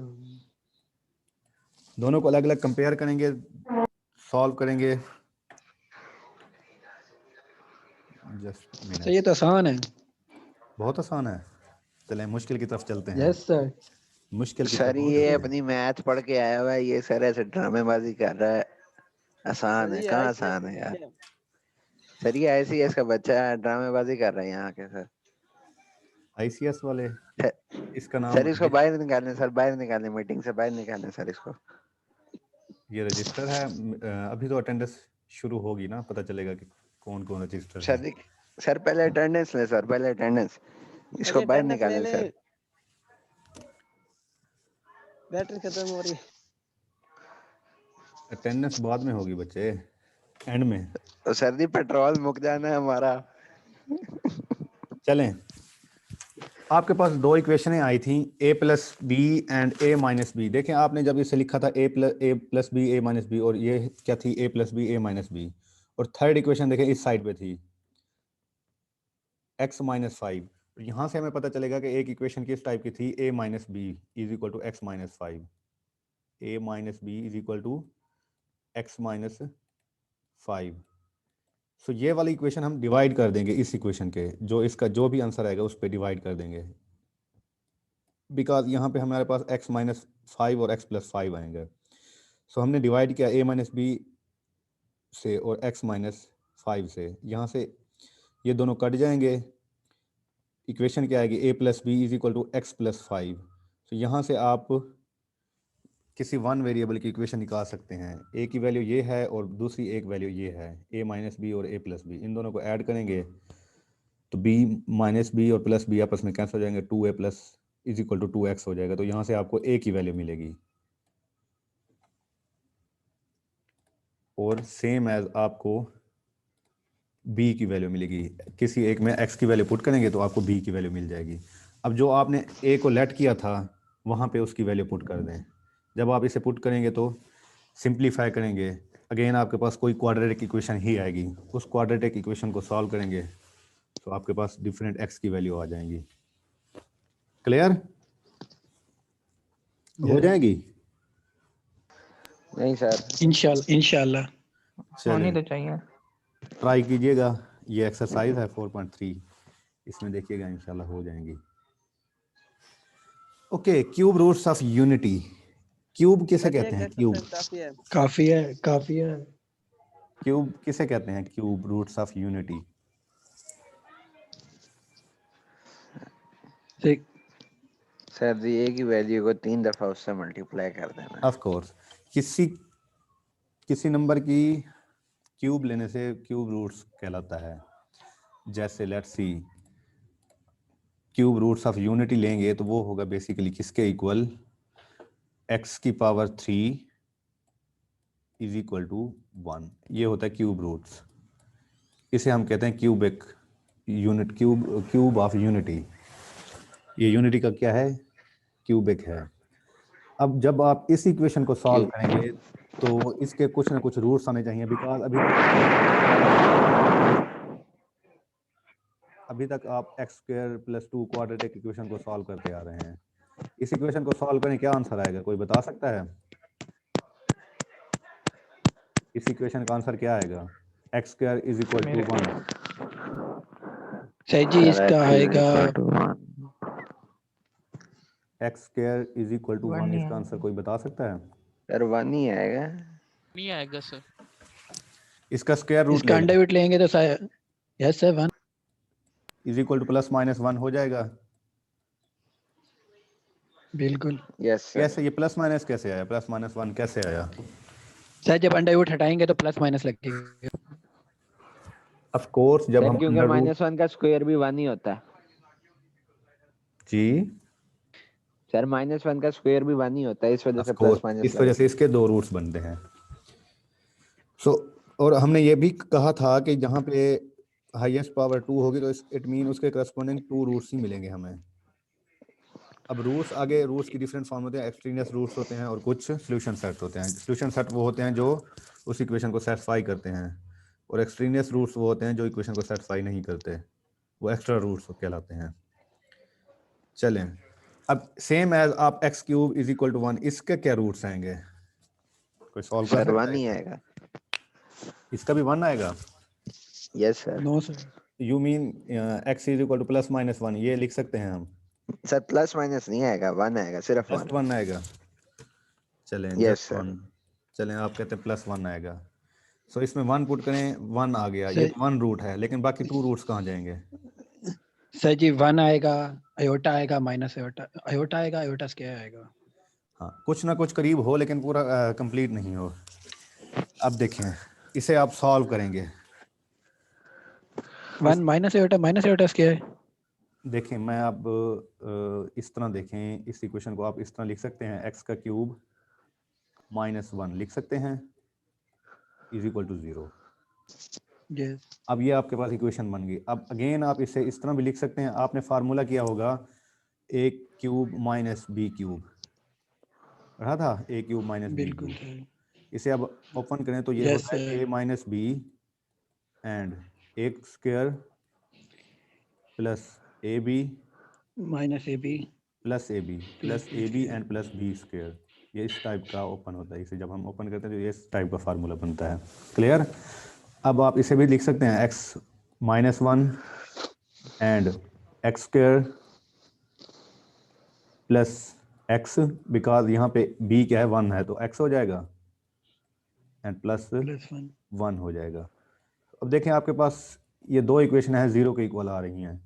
दोनों को अलग अलग कंपेयर करेंगे, सॉल्व करेंगे। जस्ट सर मिनट, ये तो आसान है। बहुत आसान है। चलें मुश्किल की तरफ चलते हैं। Yes sir. मुश्किल की सर तरफ ये चलते हैं। अपनी मैथ पढ़ के आया हुआ है, ये सर ऐसे ड्रामेबाजी कर रहा है। आसान है, सर ये कहाँ ICS आसान है यार। है। सर ये ICS का बच्चा है, ड्रामेबाजी कर रहा है यहाँ के सर। ICS वाले, इसका नाम सर इसको बाहर निकालें, सर बाहर निकालें, मीटिंग से बाहर निकालें सर इसको। ये रजिस्टर है। अभी तो अटेंडेंस शुरू होगी ना, पता चलेगा कि कौन कौन रजिस्टर है। सर पहले अटेंडेंस ले, सर पहले अटेंडेंस, इसको अरे बाहर अटेंडेंस ले निकालें ले, सर। बैटरी खत्म हो रही है। अटेंडेंस बाद में होगी बच्चे, एंड में। तो सर जी पेट्रोल मुक जाना है हमारा। चलें, आपके पास दो इक्वेशनें आई थी, a + b and a - b। देखें आपने जब इसे लिखा था a + b a - b, और ये क्या थी, a + b a - b। और थर्ड इक्वेशन देखें इस साइड पे थी x - 5। तो यहाँ से हमें पता चलेगा कि एक इक्वेशन किस टाइप की थी, a - b = x - 5, a - b = x - 5। सो ये वाली इक्वेशन हम डिवाइड कर देंगे इस इक्वेशन के, जो इसका जो भी आंसर आएगा उस पर डिवाइड कर देंगे, बिकॉज यहाँ पे हमारे पास x - 5 और x + 5 आएंगे। सो हमने डिवाइड किया a - b से और x - 5 से। यहाँ से ये दोनों कट जाएंगे, इक्वेशन क्या आएगी, a + b = x + 5। तो यहाँ से आप किसी वन वेरिएबल की इक्वेशन निकाल सकते हैं। a की वैल्यू ये है और दूसरी एक वैल्यू ये है, a - b और a + b। इन दोनों को ऐड करेंगे तो b - b और प्लस b आपस में कैंसिल हो जाएंगे, 2a + 2x हो जाएगा। तो यहाँ से आपको a की वैल्यू मिलेगी, और सेम एज आपको b की वैल्यू मिलेगी। किसी एक में x की वैल्यू पुट करेंगे तो आपको b की वैल्यू मिल जाएगी। अब जो आपने a को लेट किया था वहाँ पे उसकी वैल्यू पुट कर दें। जब आप इसे पुट करेंगे तो सिंप्लीफाई करेंगे, अगेन आपके पास कोई क्वाड्रेटिक इक्वेशन ही आएगी। उस क्वाड्रेटिक इक्वेशन को सॉल्व करेंगे तो आपके पास डिफरेंट x की वैल्यू आ जाएंगी। क्लियर हो जाएगी? नहीं सर, इंशाल्लाह। होनी चलें तो चाहिए। ट्राई कीजिएगा, ये एक्सरसाइज है 4.3, इसमें देखिएगा इंशाल्लाह हो जाएंगी। Okay, cube roots of unity. Cube किसे सर ये कहते हैं? एक्सरसाइज क्यूब, काफी है। काफी है, काफी है। क्यूब किसे कहते हैं? Cube roots of unity. सही। सर जी ए की वैल्यू को 3 दफा उससे मल्टीप्लाई कर देना। ऑफ कोर्स किसी नंबर की क्यूब लेने से क्यूब रूट्स कहलाता है। जैसे let's see cube roots of unity लेंगे तो वो होगा बेसिकली किसके इक्वल, x की पावर 3 इज इक्वल टू 1। ये होता है क्यूब रूट्स। इसे हम कहते हैं cubic unit, cube of unity. ये यूनिटी का क्या है, क्यूबिक है। अब जब आप इस इक्वेशन को सॉल्व करेंगे तो इसके कुछ ना कुछ रूट्स आने चाहिए, बिकॉज अभी तक आप x square plus 2 quadratic equation को सॉल्व करते आ रहे हैं। इस इक्वेशन को सॉल्व करें, क्या आंसर आएगा, कोई बता सकता है? इस इक्वेशन का आंसर क्या आएगा? X square is equal to 1। सही जी, इसका आएगा x square is equal to 1, इसका आंसर कोई बता सकता है? सर 1 ही आएगा। नहीं आएगा सर। इसका स्क्वायर रूट इसका ले अंडर लें, रूट लेंगे तो शायद yes sir 1 is equal to plus minus 1 हो जाएगा। बिल्कुल। Yes sir. कैसे ये प्लस माइनस कैसे आया, प्लस माइनस 1 कैसे आया? सर जब अंडर रूट हटाएंगे तो प्लस माइनस लगेगा। ऑफ कोर्स जब सर हम क्योंकि अंडर रूट -1 का स्क्वायर भी 1 ही होता है। जी सर -1 का स्क्वायर भी 1 ही होता है, इस वजह ऑफ से प्लस कोर्स माइनस इस वजह से इसके दो रूट्स बनते हैं। सो और हमने ये भी कहा था कि जहाँ पे हाईएस्ट पावर 2 होगी तो इट मीन उसके करस्पॉन्डिंग 2 रूट्स ही मिलेंगे हमें। अब रूट्स आगे रूट्स की डिफरेंट फॉर्म होते हैं, एक्सट्रीनियस रूट्स होते हैं और कुछ सॉल्यूशन सेट होते हैं। सॉल्यूशन सेट वो होते हैं जो उस इक्वेशन को सेटिस्फाई करते हैं, और एक्सट्रीनियस रूट्स वो होते हैं जो इक्वेशन को सेटिस्फाई नहीं करते, वो एक्स्ट्रा रूट्स कहलाते हैं। चलें, अब सेम एज आप x cube is equal to 1, इसके क्या रूट्स आएंगे, कोई सॉल्व कर सर सकता 1 ही है? आएगा। इसका भी 1 आएगा। Yes sir. No sir. You mean x is equal to plus minus 1, ये लिख सकते हैं हम? सर प्लस माइनस नहीं आएगा, 1 आएगा, सिर्फ जस्ट 1। 1 आएगा। चलें यस जस्ट सर। 1, चलें आप कहते हैं प्लस 1 आएगा। सो इसमें 1 पुट करें, 1 आ गया, ये सर तो 1 रूट है, लेकिन बाकी 2 रूट्स कहाँ जाएंगे? सर जी 1 आएगा, आयोटा आएगा, माइनस आयोटा, आयोटा आएगा, आयोटा स्क्वायर आएगा। हाँ, कुछ ना कुछ करीब हो लेकिन पूरा कंप्लीट नहीं हो। अब देखें, इसे आप सॉल्व करेंगे। 1 माइनस आयोटा स्क्वायर है। देखें मैं अब इस तरह देखें, इस इक्वेशन को आप इस तरह लिख सकते हैं, एक्स का क्यूब -1 लिख सकते हैं इज इक्वल टू 0। यस अब ये आपके पास इक्वेशन बन गई। अब अगेन आप इसे इस तरह भी लिख सकते हैं, आपने फार्मूला किया होगा a cube minus b cube, रहा था ए क्यूब माइनस बी बिल्कुल क्यूब। सर। इसे अब ओपन करें तो ये यस होता है a minus b and a square plus a b minus a b plus a b and plus b square. ये इस टाइप का ओपन होता है। इसे जब हम ओपन करते हैं तो ये इस टाइप का फार्मूला बनता है। क्लियर? अब आप इसे भी लिख सकते हैं x -1 and x square plus x, because यहाँ पे बी क्या है, 1 है, तो एक्स हो जाएगा एंड प्लस प्लस 1। 1 हो जाएगा। अब देखें आपके पास ये दो इक्वेशन है 0 के इक्वल आ रही हैं।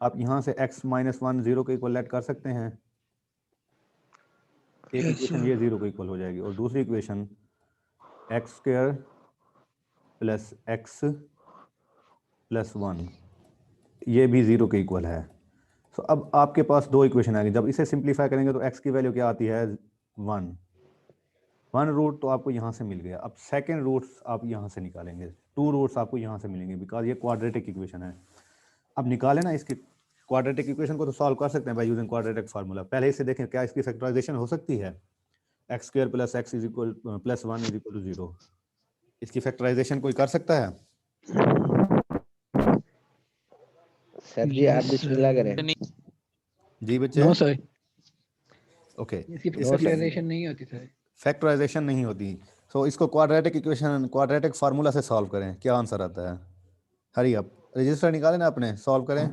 आप यहाँ से x -1 0 के इक्वल लेट कर सकते हैं। एक यस इक्वेशन सर। ये 0 के इक्वल हो जाएगी और दूसरी equation x square plus x plus 1 ये भी 0 के इक्वल है। तो अब आपके पास दो इक्वेशन आएंगे। जब इसे सिंप्लीफाई करेंगे तो x की वैल्यू क्या आती है, 1 रूट तो आपको यहाँ से मिल गया। अब सेकेंड रूट्स आप यहाँ से निकालेंगे, 2 रूट्स आपको यहाँ से मिलेंगे, बिकॉज ये क्वाड्रेटिक इक्वेशन है। अब निकालें ना इसकी क्वाड्रेटिक इक्वेशन को, तो सॉल्व कर सकते हैं बाय यूजिंग क्वाड्रेटिक फार्मूला। पहले इसे देखें क्या इसकी फैक्टराइजेशन हो सकती है। X square plus x is equal plus 1 is equal to 0, इसकी फैक्टराइजेशन कोई कर सकता है? सर जी आप बिस्मिल्लाह करें। नहीं जी बच्चे। नो सर, ओके, इसकी No, sir. फैक्टराइजेशन नहीं होती सर। फैक्टराइजेशन नहीं होती। सो इसको क्वाड्रेटिक इक्वेशन क्वाड्रेटिक फार्मूला से सॉल्व करें, क्या आंसर आता है? हरी अप, रजिस्टर निकालें ना अपने, सॉल्व करें।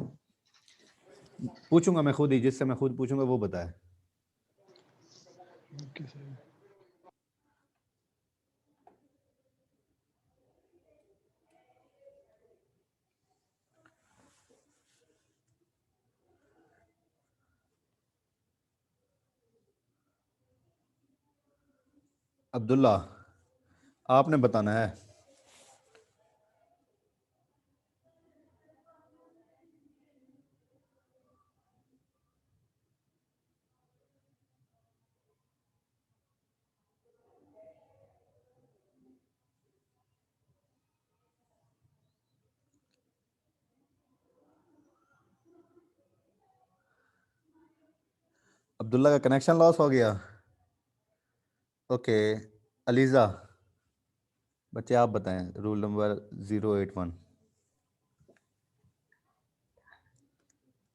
पूछूंगा मैं खुद ही, जिससे मैं खुद पूछूंगा वो बताए। Okay sir. अब्दुल्ला, आपने बताना है। अब्दुल्ला का कनेक्शन लॉस हो गया। ओके, अलीजा, बच्चे आप बताएं रूल नंबर 081।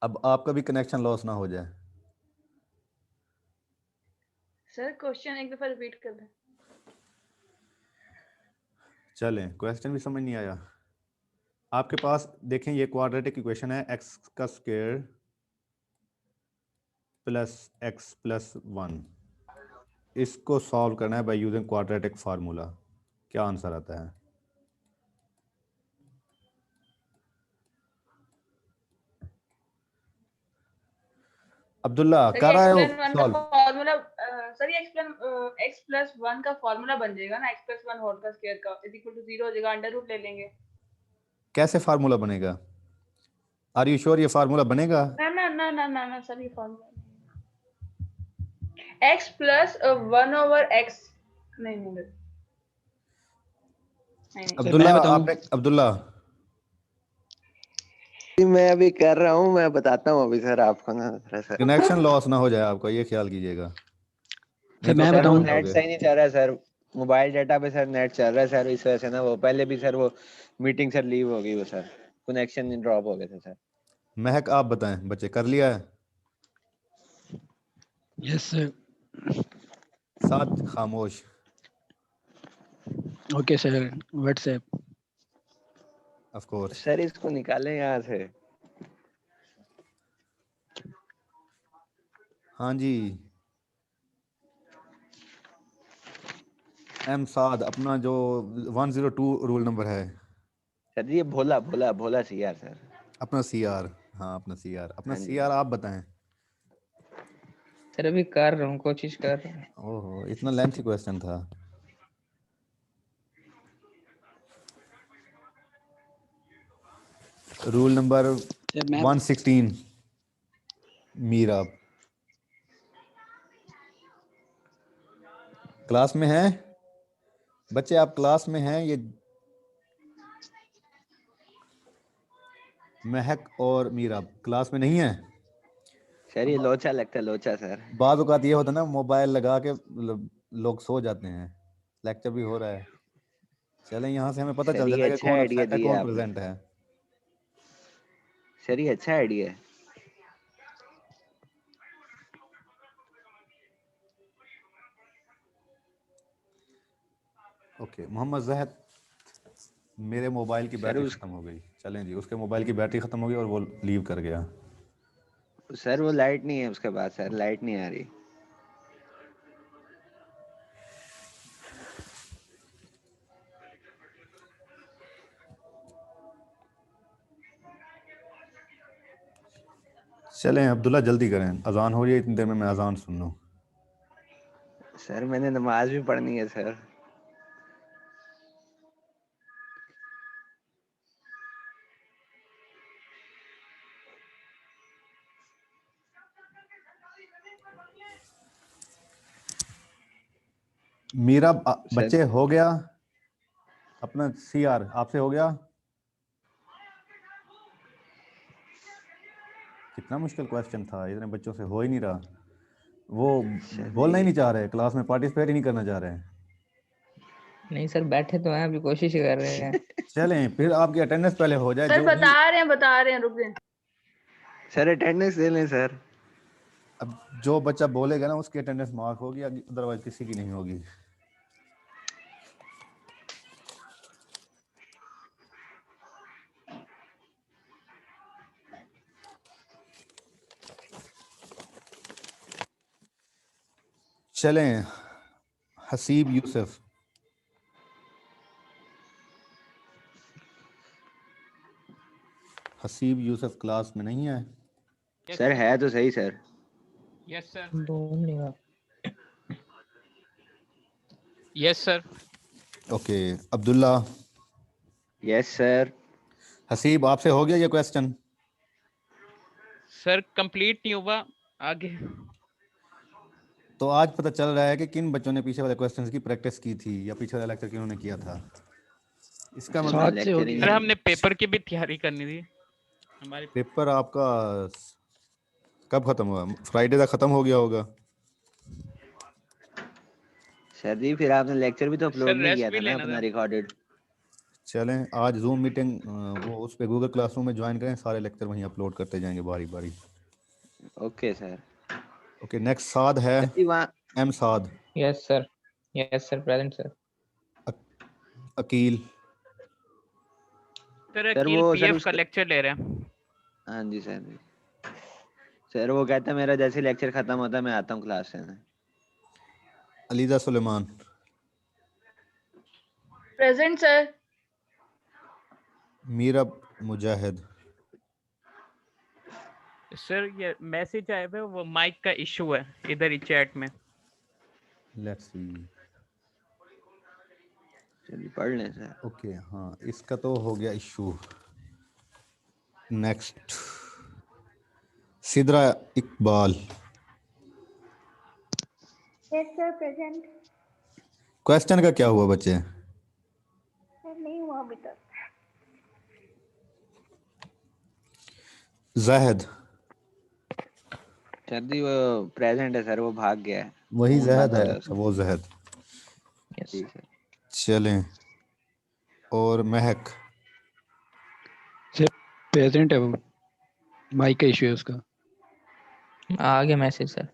अब आपका भी कनेक्शन लॉस ना हो जाए। सर क्वेश्चन एक दफा रिपीट कर दें। चलें, क्वेश्चन भी समझ नहीं आया आपके पास। देखें, ये क्वाड्रेटिक इक्वेशन है, एक्स का स्क्वायर प्लस एक्स प्लस 1। इसको सॉल्व करना है बाय यूजिंग क्वाड्रेटिक फार्मूला। क्या आंसर आता है? अब्दुल्ला सर कर ये रहे हो एक्स प्लस 1 का सॉल्व? फॉर्मूला, सर ये एक्स प्लस 1 का फॉर्मूला बन जाएगा ना, एक्स प्लस 1 होल का स्क्वायर का इज इक्वल टू 0 हो जाएगा, अंडर रूट ले लेंगे। कैसे फार्मूला बनेगा? आर यू श्योर ये फार्मूला बनेगा? ना ना ना ना ना ना सर, ये formula x plus 1 over x नहीं नहीं नहीं नहीं। अब्दुल्ला, मैं बताऊं? आपने अब्दुल्ला मैं अभी कर रहा हूँ, मैं बताता हूँ अभी सर आपको ना थोड़ा सा। कनेक्शन लॉस ना हो जाए आपका, ये ख्याल कीजिएगा। सर मैं सर वो बताऊं? नेट सही नहीं चल रहा है सर, मोबाइल डाटा पे सर नेट चल रहा है सर, इस वजह से ना वो पहले भी सर वो मीटिंग सर लीव हो गई, वो सर कनेक्शन ड्रॉप हो गए थे सर। महक, आप बताएं, बच्चे कर लिया है? Yes sir. साथ खामोश। Okay sir, WhatsApp. Of course. Sir इसको निकालें यहाँ से। हाँ जी, एम साद, अपना जो 102 रूल नंबर है, सर जी ये भोला भोला भोला सी यार सर। अपना सीआर। हाँ, अपना सीआर, अपना हाँ जी। सीआर आप बताएं। सर अभी कर रहा हूँ, कोशिश कर रहा हूँ। ओहो, इतना लेंथी क्वेश्चन था। रूल नंबर सर मैं 116 मीरा क्लास में हैं? बच्चे आप क्लास में हैं? ये महक और मीरा क्लास में नहीं है? सर ये लोचा लगता है, लोचा सर। बाद औकात ये होता है ना, मोबाइल लगा के लोग सो जाते हैं, लेक्चर भी हो रहा है। चलें, यहाँ से हमें पता सर चल ये जाता है कि अच्छा कौन आइडिया अपसेट है, दिया कौन आपने। प्रेजेंट है। सर ये अच्छा आइडिया है। ओके, मोहम्मद जहद, मेरे मोबाइल की सर बैटरी उस ख़त्म हो गई। चलें जी, उसके मोबाइल की बैटरी ख़त्म हो गई और वो लीव कर गया। सर वो लाइट नहीं है उसके बाद, सर लाइट नहीं आ रही। चलें अब्दुल्ला, जल्दी करें, अजान हो रही है, इतनी देर में मैं अजान सुन लूँ। सर मैंने नमाज भी पढ़नी है सर। मीरा, सर बच्चे हो गया अपना सीआर आपसे हो गया? कितना मुश्किल क्वेश्चन था, इतने बच्चों से हो ही नहीं रहा। वो सर बोलना ही जी नहीं चाह रहे, क्लास में पार्टिसिपेट ही नहीं करना चाह रहे। नहीं सर, बैठे तो हैं, अभी कोशिश कर रहे हैं। चलें, फिर आपकी अटेंडेंस पहले हो जाए। सर जो भी बता रहे हैं रुक जाए। सर अटेंडेंस ले लें सर। अब जो बच्चा बोलेगा ना उसकी अटेंडेंस मार्क होगी, अदरवाइज किसी की नहीं होगी। चलें, हसीब यूसुफ, हसीब यूसुफ क्लास में नहीं है? सर है तो सही सर। Yes sir. ढूंढ लिया। Yes sir. Okay Abdullah, yes sir. Haseeb, आपसे हो गया ये क्वेश्चन? सर कंप्लीट नहीं हुआ आगे। तो आज पता चल रहा है कि किन बच्चों ने पीछे वाले क्वेश्चंस की प्रैक्टिस की थी या पीछे वाला लेक्चर किन्होंने किया था। इसका मतलब सात से हो lecturing सर गया। हमने पेपर की भी तैयारी करनी थी हमारे। पेपर आपका कब खत्म हुआ? फ्राइडे तक खत्म हो गया होगा। सर जी फिर आपने लेक्चर भी तो सर अपलोड नहीं रेस्ट किया भी था ना लेना अपना था। रिकॉर्डेड। चलें आज जूम मीटिंग वो उस पे गूगल क्लासरूम में ज्वाइन करें, सारे लेक्चर वहीं अपलोड करते जाएंगे बारी बारी। Okay sir. Okay next Saad है, सर जी वहाँ M Saad, yes sir present sir. Aqeel, sir sir Aqeel वो सर पीएफ का उसके लेक्चर ले रहे हैं। हाँ जी सर जी। सर वो कहता है मेरा जैसे लेक्चर खत्म होता है मैं आता हूँ क्लास से। Aliza Suleman, present sir. Meerab Mujahid, sir ये मैसेज आया हुआ है, वो माइक का इशू है इधर ही चैट में। Let's see. चलिए पढ़ लें सर। ओके हाँ इसका तो हो गया issue. Next Sidra Iqbal, yes sir present. Question का क्या हुआ बच्चे? सर नहीं हुआ अभी तक। जाहिद, सर जी वो प्रेजेंट है सर, वो भाग गया है। वही फोन जहद बंद है, होता उसका। वो जहद। यस जी सर। चलें और महक, से प्रेजेंट है वो, माइक का इशू है उसका। आ गया मैसेज सर।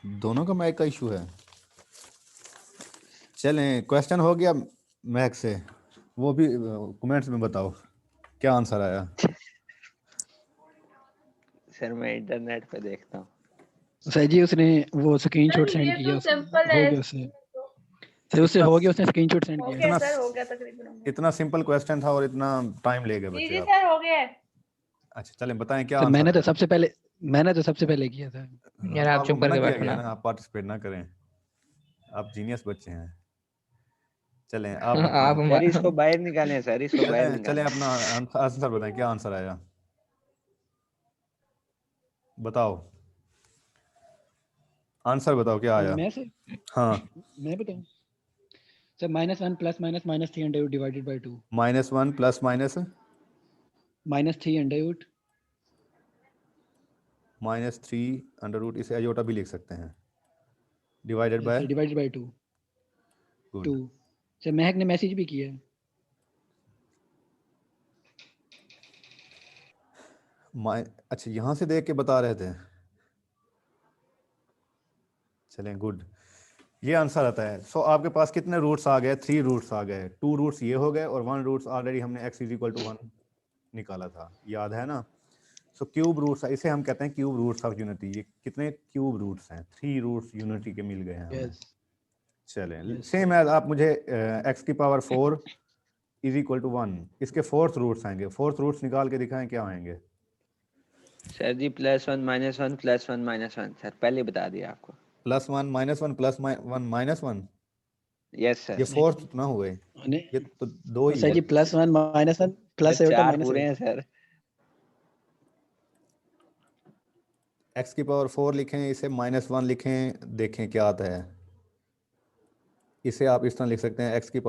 दोनों का माइक का इशू है। चलें क्वेश्चन हो गया महक से, वो भी कमेंट्स में बताओ क्या आंसर आया। सर मैं इंटरनेट पे देखता हूँ। सर जी उसने वो स्क्रीनशॉट सर सेंड ये किया, तो उसने सिंपल हो है। गया उससे। सर उससे हो गया, उसने स्क्रीनशॉट सेंड हो किया। गया इतना सर, हो गया तकरीबन हो गया। इतना सिंपल क्वेश्चन था और इतना टाइम ले गए जी बच्चे जी आप। सर हो गया है। अच्छा चलें बताएं क्या सर आंसर मैंने तो आया। सबसे पहले किया था। हाँ, यार तो आप आपको चुप मना करके किया बैठो गया ना। ना, आप पार्टिसिपेट ना करें, आप जीनियस बच्चे हैं। चलें आप आप बताएं। सर इसको बाहर निकालें, सर इसको बाहर चलें चलें निकालें। अपना आंसर बताएं क्या आंसर आया, बताओ आंसर बताओ क्या आया। मैं से हाँ मैं बताऊं sir, -1 plus minus -3 divided by 2, -1 plus minus -3 -3 √, इसे अयोटा भी लिख सकते हैं, divided by divided by 2। Good. Sir महक ने मैसेज भी किया है। अच्छा यहाँ से देख के बता रहे थे। चलें गुड, ये आंसर आता है। सो आपके पास कितने रूट्स आ गए? 3 रूट्स आ गए। 2 रूट्स ये हो गए और 1 रूट्स ऑलरेडी हमने x = 1 निकाला था, याद है ना। सो क्यूब रूट्स, इसे हम कहते हैं क्यूब रूट्स ऑफ यूनिटी। ये कितने क्यूब रूट्स हैं? 3 रूट्स यूनिटी के मिल गए हैं हमें। यस चलें Yes. सेम एज आप मुझे x⁴ = 1, इसके 4th रूट्स आएंगे। 4th रूट्स निकाल के दिखाएं क्या आएंगे। सर जी +1 -1 +1 -1 सर पहले बता दिया आपको। +1 -1 +1 -1, यस ये सर। 4th ना हुए, नहीं ये तो 2 ही सर है। जी +1 -1 प्लस सर अयोटा 4 माइनस पूरे हैं अयोटा। सर। x⁴ लिखें, इसे -1 लिखें, देखें क्या आता है। इसे आप इस तरह लिख सकते हैं x⁴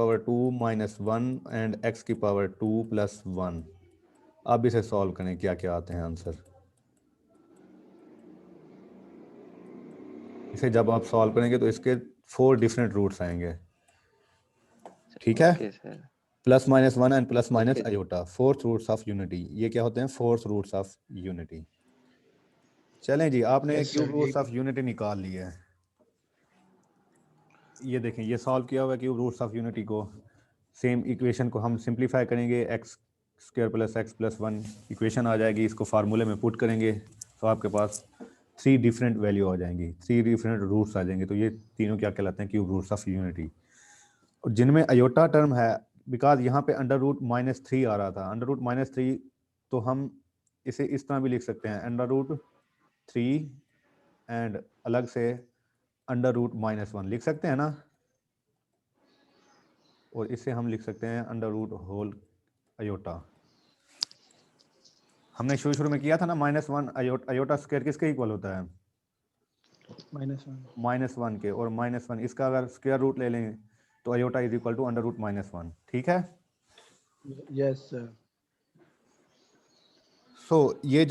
-1 एंड x⁴ 2+1। अब इसे सॉल्व करें क्या क्या आते हैं आंसर। इसे जब आप सॉल्व करेंगे तो इसके 4 डिफरेंट रूट्स आएंगे, ठीक है। Okay sir. +-1 and +- okay iota, 4th roots of unity. ये क्या होते हैं? 4th roots of unity. चलें जी, आपने Yes, cube sir, roots of unity निकाल लिए है। ये देखें, ये सॉल्व किया हुआ है क्यूब रूट्स ऑफ यूनिटी को। सेम इक्वेशन को हम सिंप्लीफाई करेंगे, x² + x + 1 इक्वेशन आ जाएगी। इसको फार्मूले में पुट करेंगे तो आपके पास 3 डिफरेंट वैल्यू आ जाएंगी, 3 डिफरेंट रूट्स आ जाएंगे। तो ये तीनों क्या कहलाते हैं? Cube roots of unity. और जिनमें अयोटा टर्म है, बिकॉज यहाँ पे √-3 आ रहा था। √-3 तो हम इसे इस तरह भी लिख सकते हैं, √3 एंड अलग से √-1 लिख सकते हैं ना। और इसे हम लिख सकते हैं अंडर रूट होल अयोटा। हमने शुरू में किया था ना -1 अयोटा स्क्वायर किसके इक्वल होता है? -1 -1 के, और -1 इसका अगर स्क्वायर रूट ले लें तो iota is equal to under root -1। ठीक है। Yes sir. सो ये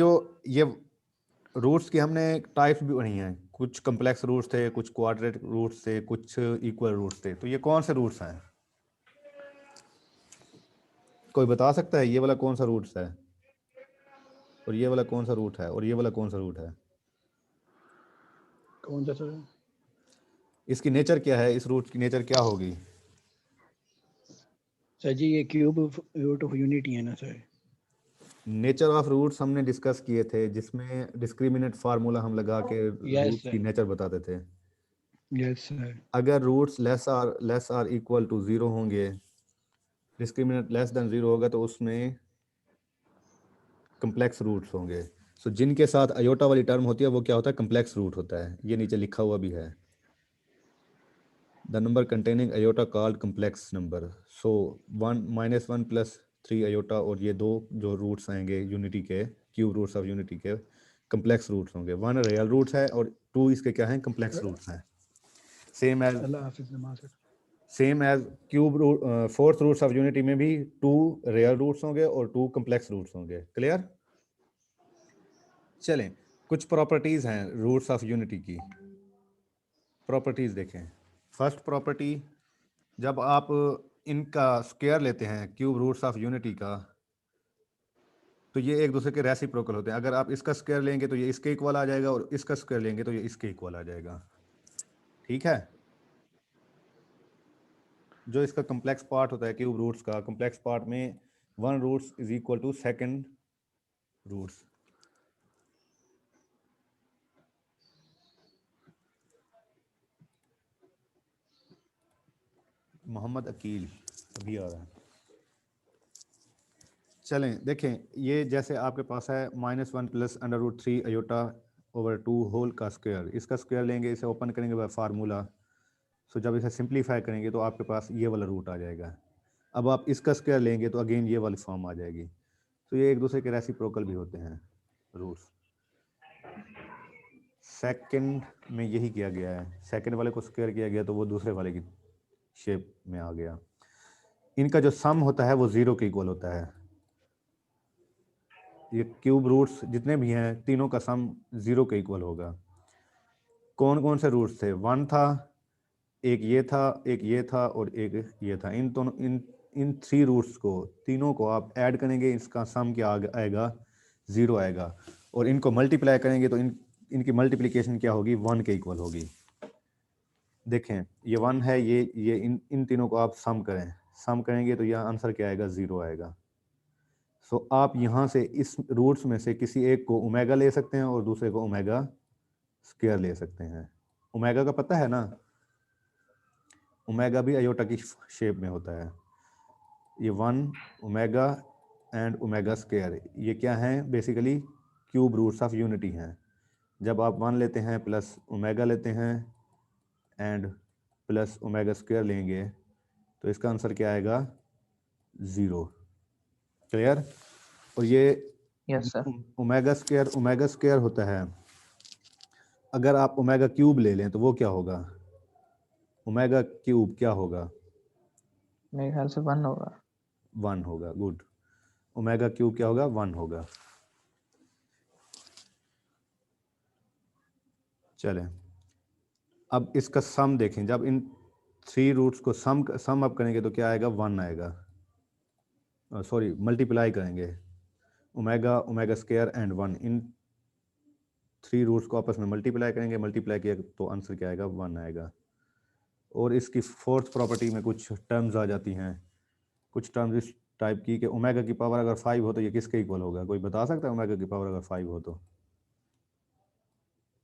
रूट्स की हमने टाइप्स भी पढ़ी हैं, कुछ कम्प्लेक्स रूट्स थे, कुछ क्वाड्रेटिक रूट्स थे, कुछ इक्वल रूट्स थे। तो ये कौन से रूट्स हैं? कोई बता सकता है ये वाला कौन सा रूट्स है, और ये वाला कौन सा रूट है, और ये वाला कौन सा रूट है? कौन सा सर? इसकी नेचर क्या है? इस रूट की नेचर क्या होगी? सर जी ये क्यूब रूट ऑफ यूनिटी है ना सर? नेचर ऑफ रूट्स हमने डिस्कस किए थे, जिसमें डिस्क्रिमिनेंट फार्मूला हम लगा के Yes, रूट्स की sir. नेचर बताते थे। Yes sir. अगर roots less are equal to 0 होंगे, डिस्क्रिमिनेंट लेस देन 0 होगा, तो उसमें कम्प्लेक्स रूट्स होंगे। सो जिनके साथ अयोटा वाली टर्म होती है वो क्या होता है? कम्प्लेक्स रूट होता है। ये नीचे लिखा हुआ भी है, the number containing iota called complex number. So 1 प्लस 3 अयोटा, और ये दो जो रूट्स आएंगे यूनिटी के, क्यूब रूट्स ऑफ यूनिटी के, कम्प्लेक्स रूट्स होंगे। 1 रियल रूट्स है और 2 इसके क्या हैं? कम्प्लेक्स रूट्स हैं। सेम एज अल्लाह हाफिज़ नमाज sir. Same as cube root, fourth roots of unity में भी 2 रियल रूट्स होंगे और 2 कम्प्लेक्स रूट्स होंगे। क्लियर? चलें, कुछ प्रॉपर्टीज हैं रूट्स ऑफ यूनिटी की। प्रॉपर्टीज देखें। फर्स्ट प्रॉपर्टी, जब आप इनका स्क्वायर लेते हैं क्यूब रूट्स ऑफ यूनिटी का, तो ये एक दूसरे के रेसिप्रोकल होते हैं। अगर आप इसका स्क्वायर लेंगे तो ये इसके इक्वल आ जाएगा, और इसका स्क्वायर लेंगे तो ये इसके इक्वल आ जाएगा। ठीक है। जो इसका कम्प्लेक्स पार्ट होता है क्यूब रूट्स का, कम्प्लेक्स पार्ट में 1 roots is equal to second roots. Mohammad Aqeel अभी आ रहा है। चलें देखें, ये जैसे आपके पास है -1 plus under root 3 iota over 2 whole का स्क्वायर। इसका स्क्वायर लेंगे, इसे ओपन करेंगे बाय फार्मूला। सो जब इसे सिंप्लीफाई करेंगे तो आपके पास ये वाला रूट आ जाएगा। अब आप इसका स्क्वायर लेंगे तो अगेन ये वाली फॉर्म आ जाएगी। तो ये एक दूसरे के रेसिप्रोकल भी होते हैं रूट्स। सेकंड में यही किया गया है, सेकंड वाले को स्क्वायर किया गया तो वो दूसरे वाले की शेप में आ गया। इनका जो सम होता है वो 0 के इक्वल होता है। ये क्यूब रूट्स जितने भी हैं तीनों का सम 0 के इक्वल होगा। कौन कौन से रूट्स थे? 1 था, एक ये था, एक ये था, और एक ये था। इन दोनों इन 3 रूट्स को, तीनों को आप ऐड करेंगे, इसका सम क्या आएगा? 0 आएगा। और इनको मल्टीप्लाई करेंगे तो इनकी मल्टीप्लिकेशन क्या होगी? 1 के इक्वल होगी। देखें, ये 1 है, ये इन तीनों को आप सम करें, सम करेंगे तो यह आंसर क्या आएगा? 0 आएगा। सो आप यहाँ से इस रूट्स में से किसी एक को ओमेगा ले सकते हैं और दूसरे को ओमेगा स्क्वायर ले सकते हैं। ओमेगा का पता है ना? ओमेगा भी अयोटा की शेप में होता है। ये 1 ओमेगा एंड ओमेगा स्क्वायर, ये क्या है? Basically cube roots of unity हैं। जब आप 1 लेते हैं प्लस ओमेगा लेते हैं एंड प्लस ओमेगा स्क्वायर लेंगे तो इसका आंसर क्या आएगा? 0। क्लियर? और ये यस सर। ओमेगा स्क्वायर होता है। अगर आप ओमेगा क्यूब ले लें तो वो क्या होगा? ओमेगा क्यूब क्या होगा? मेरे ख्याल से 1 होगा। 1 होगा। गुड। ओमेगा क्यूब क्या होगा? 1 होगा। चलें, अब इसका सम देखें। जब इन 3 रूट्स को सम अप करेंगे तो क्या आएगा? 1 आएगा। सॉरी, मल्टीप्लाई करेंगे, ओमेगा स्क्वायर एंड 1, इन 3 रूट्स को आपस में मल्टीप्लाई करेंगे, मल्टीप्लाई किया तो आंसर क्या आएगा? 1 आएगा। और इसकी फोर्थ प्रॉपर्टी में कुछ टर्म्स आ जाती हैं, कुछ टर्म्स इस टाइप की कि ओमेगा की पावर अगर 5 हो तो ये किसके इक्वल होगा? कोई बता सकता है ओमेगा की पावर अगर 5 हो तो?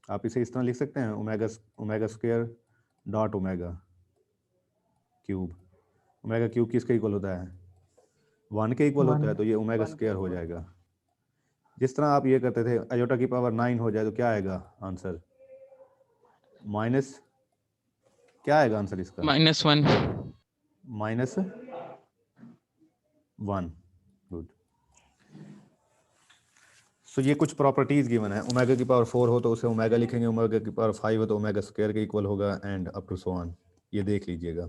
आप इसे इस तरह लिख सकते हैं, omega square dot omega cube. Omega cube किसके इक्वल होता है? 1 के इक्वल होता है, तो ये ओमेगा स्क्वायर हो जाएगा। जिस तरह आप ये करते थे, अयोटा की पावर 9 हो जाए तो क्या आएगा आंसर? माइनस क्या आएगा आंसर इसका? -1 -1। गुड। सो ये कुछ प्रॉपर्टीज गिवन है। ओमेगा की पावर 4 हो तो उसे ओमेगा लिखेंगे, ओमेगा की पावर 5 हो तो ओमेगा स्क्वायर के इक्वल होगा, and up to so on. ये देख लीजिएगा,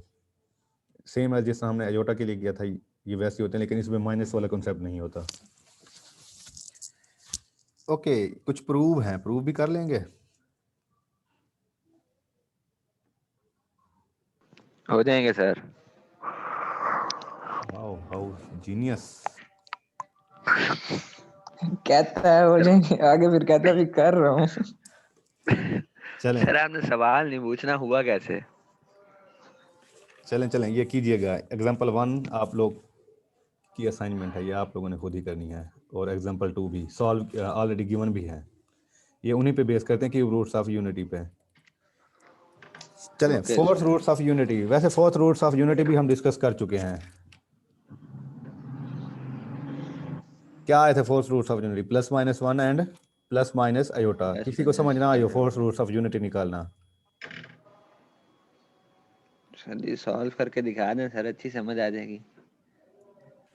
सेम एज जिस हमने अयोटा के लिए किया था, ये वैसे होते हैं, लेकिन इसमें माइनस वाला कॉन्सेप्ट नहीं होता। ओके, कुछ प्रूव है, प्रूव भी कर लेंगे। हो जाएंगे सर। Wow, how genius. कहता है हो जाएंगे, आगे फिर कहता है भी कर रहा हूँ। चलें सर आपने सवाल नहीं पूछना, हुआ कैसे? चलें ये कीजिएगा। एग्जाम्पल 1 आप लोग की असाइनमेंट है, ये आप लोगों ने खुद ही करनी है, और एग्जाम्पल 2 भी सॉल्व ऑलरेडी गिवन भी है। ये उन्हीं पे बेस करते हैं कि रूट्स ऑफ यूनिटी पे। चलें, Okay, fourth sir. Roots of unity. वैसे फोर्थ रूट्स ऑफ यूनिटी भी हम डिस्कस कर चुके हैं। क्या आए थे fourth roots of unity? +-1 and +- iota. Plus किसी को minus समझना आयो iota. Fourth roots of unity निकालना? सर ये सॉल्व करके दिखा दें सर, अच्छी समझ आ जाएगी।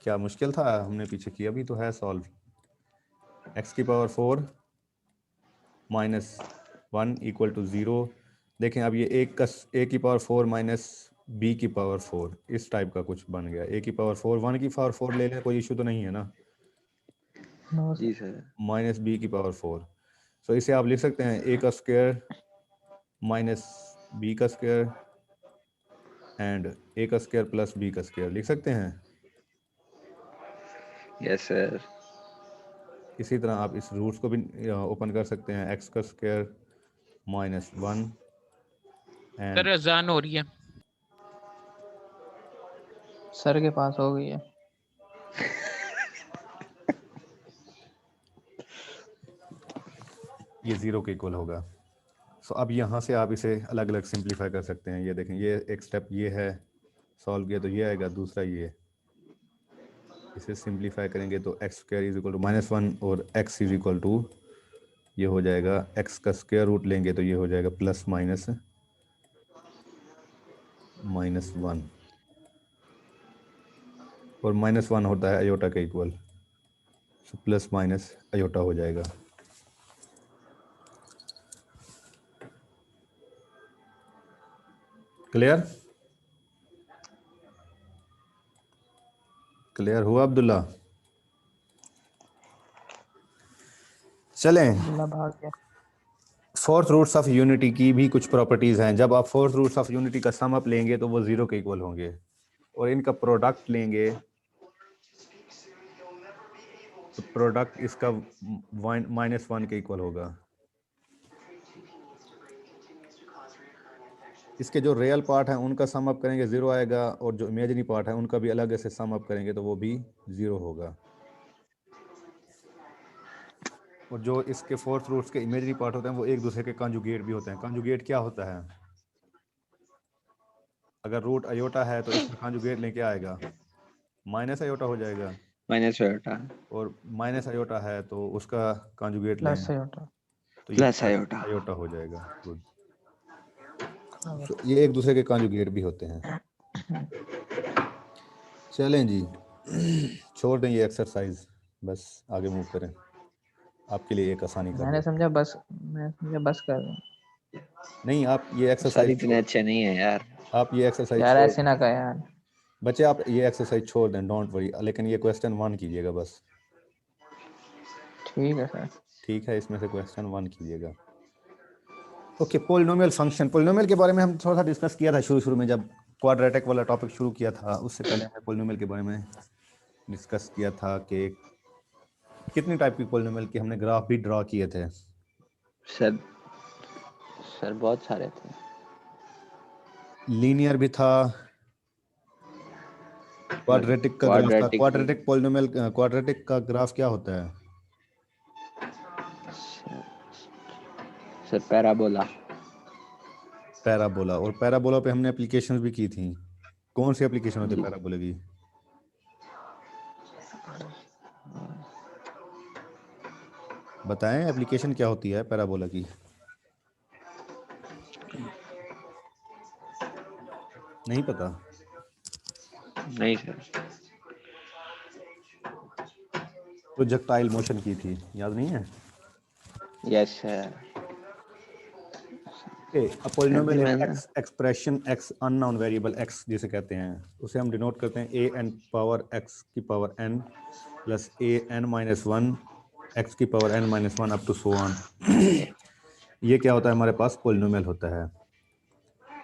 क्या मुश्किल था? हमने पीछे किया भी तो है सॉल्व। x की पावर 4 -1 = 0। देखें अब ये a की पावर 4 माइनस b की पावर 4, इस टाइप का कुछ बन गया। a की पावर 4, 1 की पावर 4 ले लें, कोई इशू तो नहीं है ना? जी सर। -b की पावर 4। सो इसे आप लिख सकते हैं a का स्क्वायर माइनस b का स्क्वायर एंड a का स्क्वायर प्लस b का स्क्वायर लिख सकते हैं। Yes sir. इसी तरह आप इस रूट्स को भी ओपन कर सकते हैं। x का स्क्वायर -1 एंड सर अजान हो रही है। सर के पास हो गई है। ये 0 के इक्वल होगा। सो अब यहाँ से आप इसे अलग अलग सिंप्लीफाई कर सकते हैं। ये देखें, ये एक स्टेप ये है, सॉल्व किया तो ये आएगा, दूसरा ये। इसे सिंप्लीफाई करेंगे तो x² = -1 और x = ये हो जाएगा, x का स्क्वायर रूट लेंगे तो ये हो जाएगा +-1 और -1 होता है अयोटा के इक्वल, सो +- अयोटा हो जाएगा। क्लियर? क्लियर हुआ अब्दुल्ला? चलें, अल्लाह भाग गया। फोर्थ रूट्स ऑफ यूनिटी की भी कुछ प्रॉपर्टीज़ हैं। जब आप फोर्थ रूट्स ऑफ यूनिटी का सम अप लेंगे तो वो 0 के इक्वल होंगे, और इनका प्रोडक्ट लेंगे तो प्रोडक्ट इसका -1 के इक्वल होगा। इसके जो रियल पार्ट हैं उनका सम अप करेंगे 0 आएगा, और जो इमेजिनरी पार्ट है उनका भी अलग से सम अप करेंगे तो वो भी 0 होगा। और जो इसके फोर्थ रूट्स के इमेजिनरी पार्ट होते हैं वो एक दूसरे के कॉन्जुगेट भी होते हैं। कॉन्जुगेट क्या होता है? अगर रूट अयोटा है तो इसका कॉन्जुगेट लेके आएगा माइनस अयोटा हो जाएगा, माइनस अयोटा। और माइनस अयोटा है तो उसका कॉन्जुगेट लें प्लस अयोटा। तो ये प्लस अयोटा। अयोटा हो जाएगा। गुड। तो ये एक दूसरे के कॉन्जुगेट भी होते हैं। चलें जी, छोड़ दें ये एक्सरसाइज, बस आगे मूव करें। आपके लिए एक आसानी कर मैंने दो। समझा बस कर रहा हूँ। नहीं, आप ये सर एक्सरसाइज इतने अच्छे नहीं है यार। आप ये एक्सरसाइज यार छोड़ ऐसे ना कह यार। बच्चे, आप ये एक्सरसाइज छोड़ दें, डोंट वरी। लेकिन ये क्वेश्चन 1 कीजिएगा बस। ठीक है सर। ठीक है, इसमें से क्वेश्चन 1 कीजिएगा। Okay, polynomial function. पोलिनोमियल के बारे में हम थोड़ा सा डिस्कस किया था शुरू में, जब क्वाड्रेटिक वाला टॉपिक शुरू किया था। उससे पहले हमने पोलिनोमियल के बारे में डिस्कस किया था कि कितनी टाइप की पोलिनोमियल के हमने ग्राफ भी ड्रॉ किए थे। सर बहुत सारे थे। लीनियर भी था, क्वाड्रेटिक का ग्राफ था। क्वाड्रेटिक पोलिनोमियल, क्वाड्रेटिक का ग्राफ क्या होता है? Sir parabola. पैराबोला। और पैराबोला पे हमने एप्लीकेशंस भी की थी। कौन सी एप्लीकेशन होती है पैराबोला की? बताएं, एप्लीकेशन क्या होती है पैराबोला की? नहीं पता? नहीं सर। प्रोजेक्टाइल मोशन की थी, याद नहीं है? Yes sir. a polynomial मैंने x expression x unknown variable x जिसे कहते हैं, उसे हम डिनोट करते हैं a n पावर x की power n plus a n minus one x की power n minus one up to so on. ये क्या होता है, हमारे पास पोलिनोमियल होता है,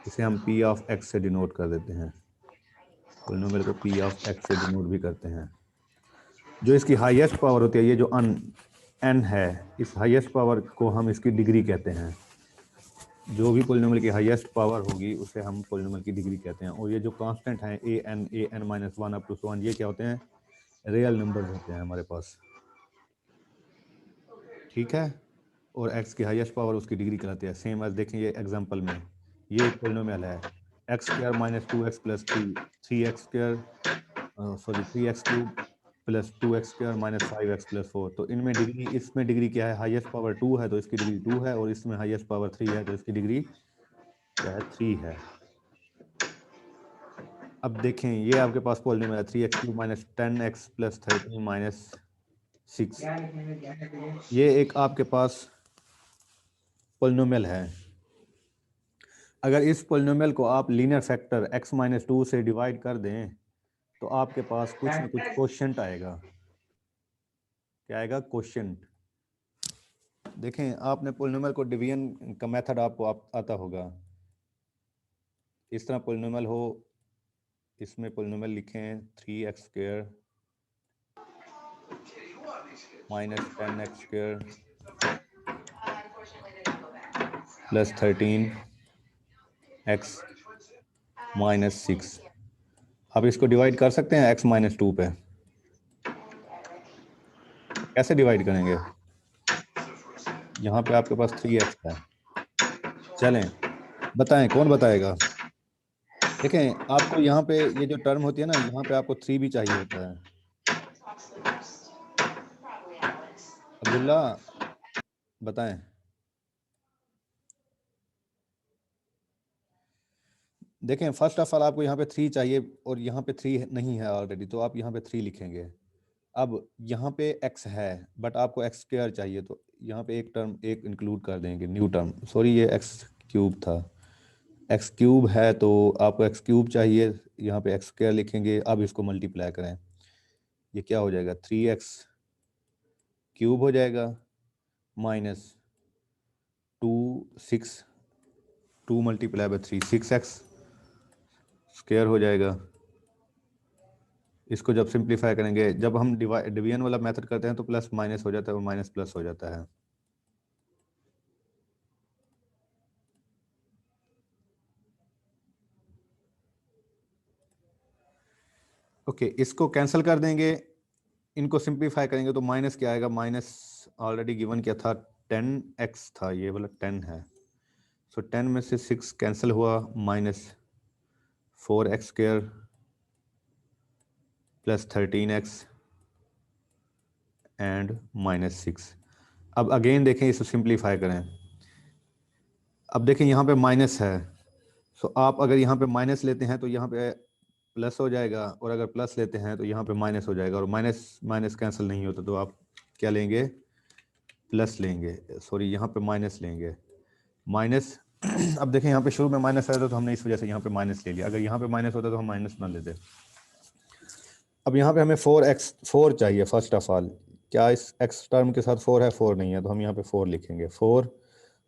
इसे हम p ऑफ x से डिनोट कर देते हैं। पोलिनोमियल को p ऑफ x से डिनोट भी करते हैं। जो इसकी हाईएस्ट पावर होती है, ये जो n है, इस हाईएस्ट पावर को हम इसकी डिग्री कहते हैं। जो भी पोलिनोमियल की हाईएस्ट पावर होगी उसे हम पोलिनोमियल की डिग्री कहते हैं। और ये जो कांस्टेंट हैं a n minus one up to so on, ये क्या होते हैं, रियल नंबर्स होते हैं हमारे पास, ठीक है। और x की हाईएस्ट पावर उसकी डिग्री कहलाती है। सेम एज देखें ये एग्जांपल में, ये एक पोलिनोमियल है x square minus 2x plus 3x square sorry 3x cube plus 2x square minus 5x plus 4। तो इनमें डिग्री, इसमें डिग्री क्या है, हाईएस्ट पावर 2 है तो इसकी डिग्री 2 है, और इसमें हाईएस्ट पावर 3 है तो इसकी डिग्री क्या है, 3 है। अब देखें ये आपके पास पोलिनोमियल है 3x cube minus 10x plus 13 minus 6। ये एक आपके पास पोलिनोमियल है। अगर इस पोलिनोमियल को आप लीनियर फैक्टर x माइनस 2 से डिवाइड कर दें तो आपके पास कुछ न कुछ कोशेंट आएगा। क्या आएगा, कोशेंट। देखें आपने पोलिनोमियल को डिवीजन का मेथड आपको आता होगा। इस तरह पोलिनोमियल हो, इसमें पोलिनोमियल लिखें 3x square minus 10x square plus 13x minus 6। आप इसको डिवाइड कर सकते हैं x माइनस 2 पे। कैसे डिवाइड करेंगे, यहाँ पे आपके पास 3x है। चलें बताएं, कौन बताएगा। देखें आपको यहाँ पे ये जो टर्म होती है ना, यहाँ पे आपको 3 भी चाहिए होता है। अब्दुल्ला बताएं। देखें फर्स्ट ऑफ ऑल आपको यहाँ पे 3 चाहिए और यहाँ पे 3 नहीं है ऑलरेडी, तो आप यहाँ पे 3 लिखेंगे। अब यहाँ पे x है बट आपको x स्क्वायर चाहिए, तो यहाँ पे एक टर्म एक इंक्लूड कर देंगे, न्यू टर्म। सॉरी ये x क्यूब था, x क्यूब है तो आपको x क्यूब चाहिए, यहाँ पे x स्क्वायर लिखेंगे। अब इसको मल्टीप्लाई करें, ये क्या हो जाएगा, 3x क्यूब हो जाएगा minus 2 multiply by 3 6x square हो जाएगा। इसको जब सिंप्लीफाई करेंगे, जब हम डिवीजन वाला मेथड करते हैं तो प्लस माइनस हो जाता है और माइनस प्लस हो जाता है। ओके इसको कैंसिल कर देंगे, इनको सिंप्लीफाई करेंगे तो माइनस क्या आएगा, माइनस ऑलरेडी गिवन क्या था, 10x था, ये वाला 10 है। सो 10 में से 6 कैंसिल हुआ, minus 4x square plus 13x and minus 6। अब अगेन देखें, इसे सिंप्लीफाई करें। अब देखें यहाँ पे माइनस है, सो आप अगर यहाँ पे माइनस लेते हैं तो यहाँ पे प्लस हो जाएगा, और अगर प्लस लेते हैं तो यहाँ पे माइनस हो जाएगा, और माइनस माइनस कैंसिल नहीं होता तो आप क्या लेंगे, प्लस लेंगे। सॉरी यहाँ पे माइनस लेंगे, माइनस। अब देखें यहाँ पे शुरू में माइनस आया था तो हमने इस वजह से यहाँ पे माइनस ले लिया, अगर यहाँ पे माइनस होता तो हम माइनस ना लेते। अब यहाँ पे हमें 4 चाहिए फर्स्ट ऑफ ऑल। क्या इस x टर्म के साथ 4 है, 4 नहीं है, तो हम यहाँ पे 4 लिखेंगे। 4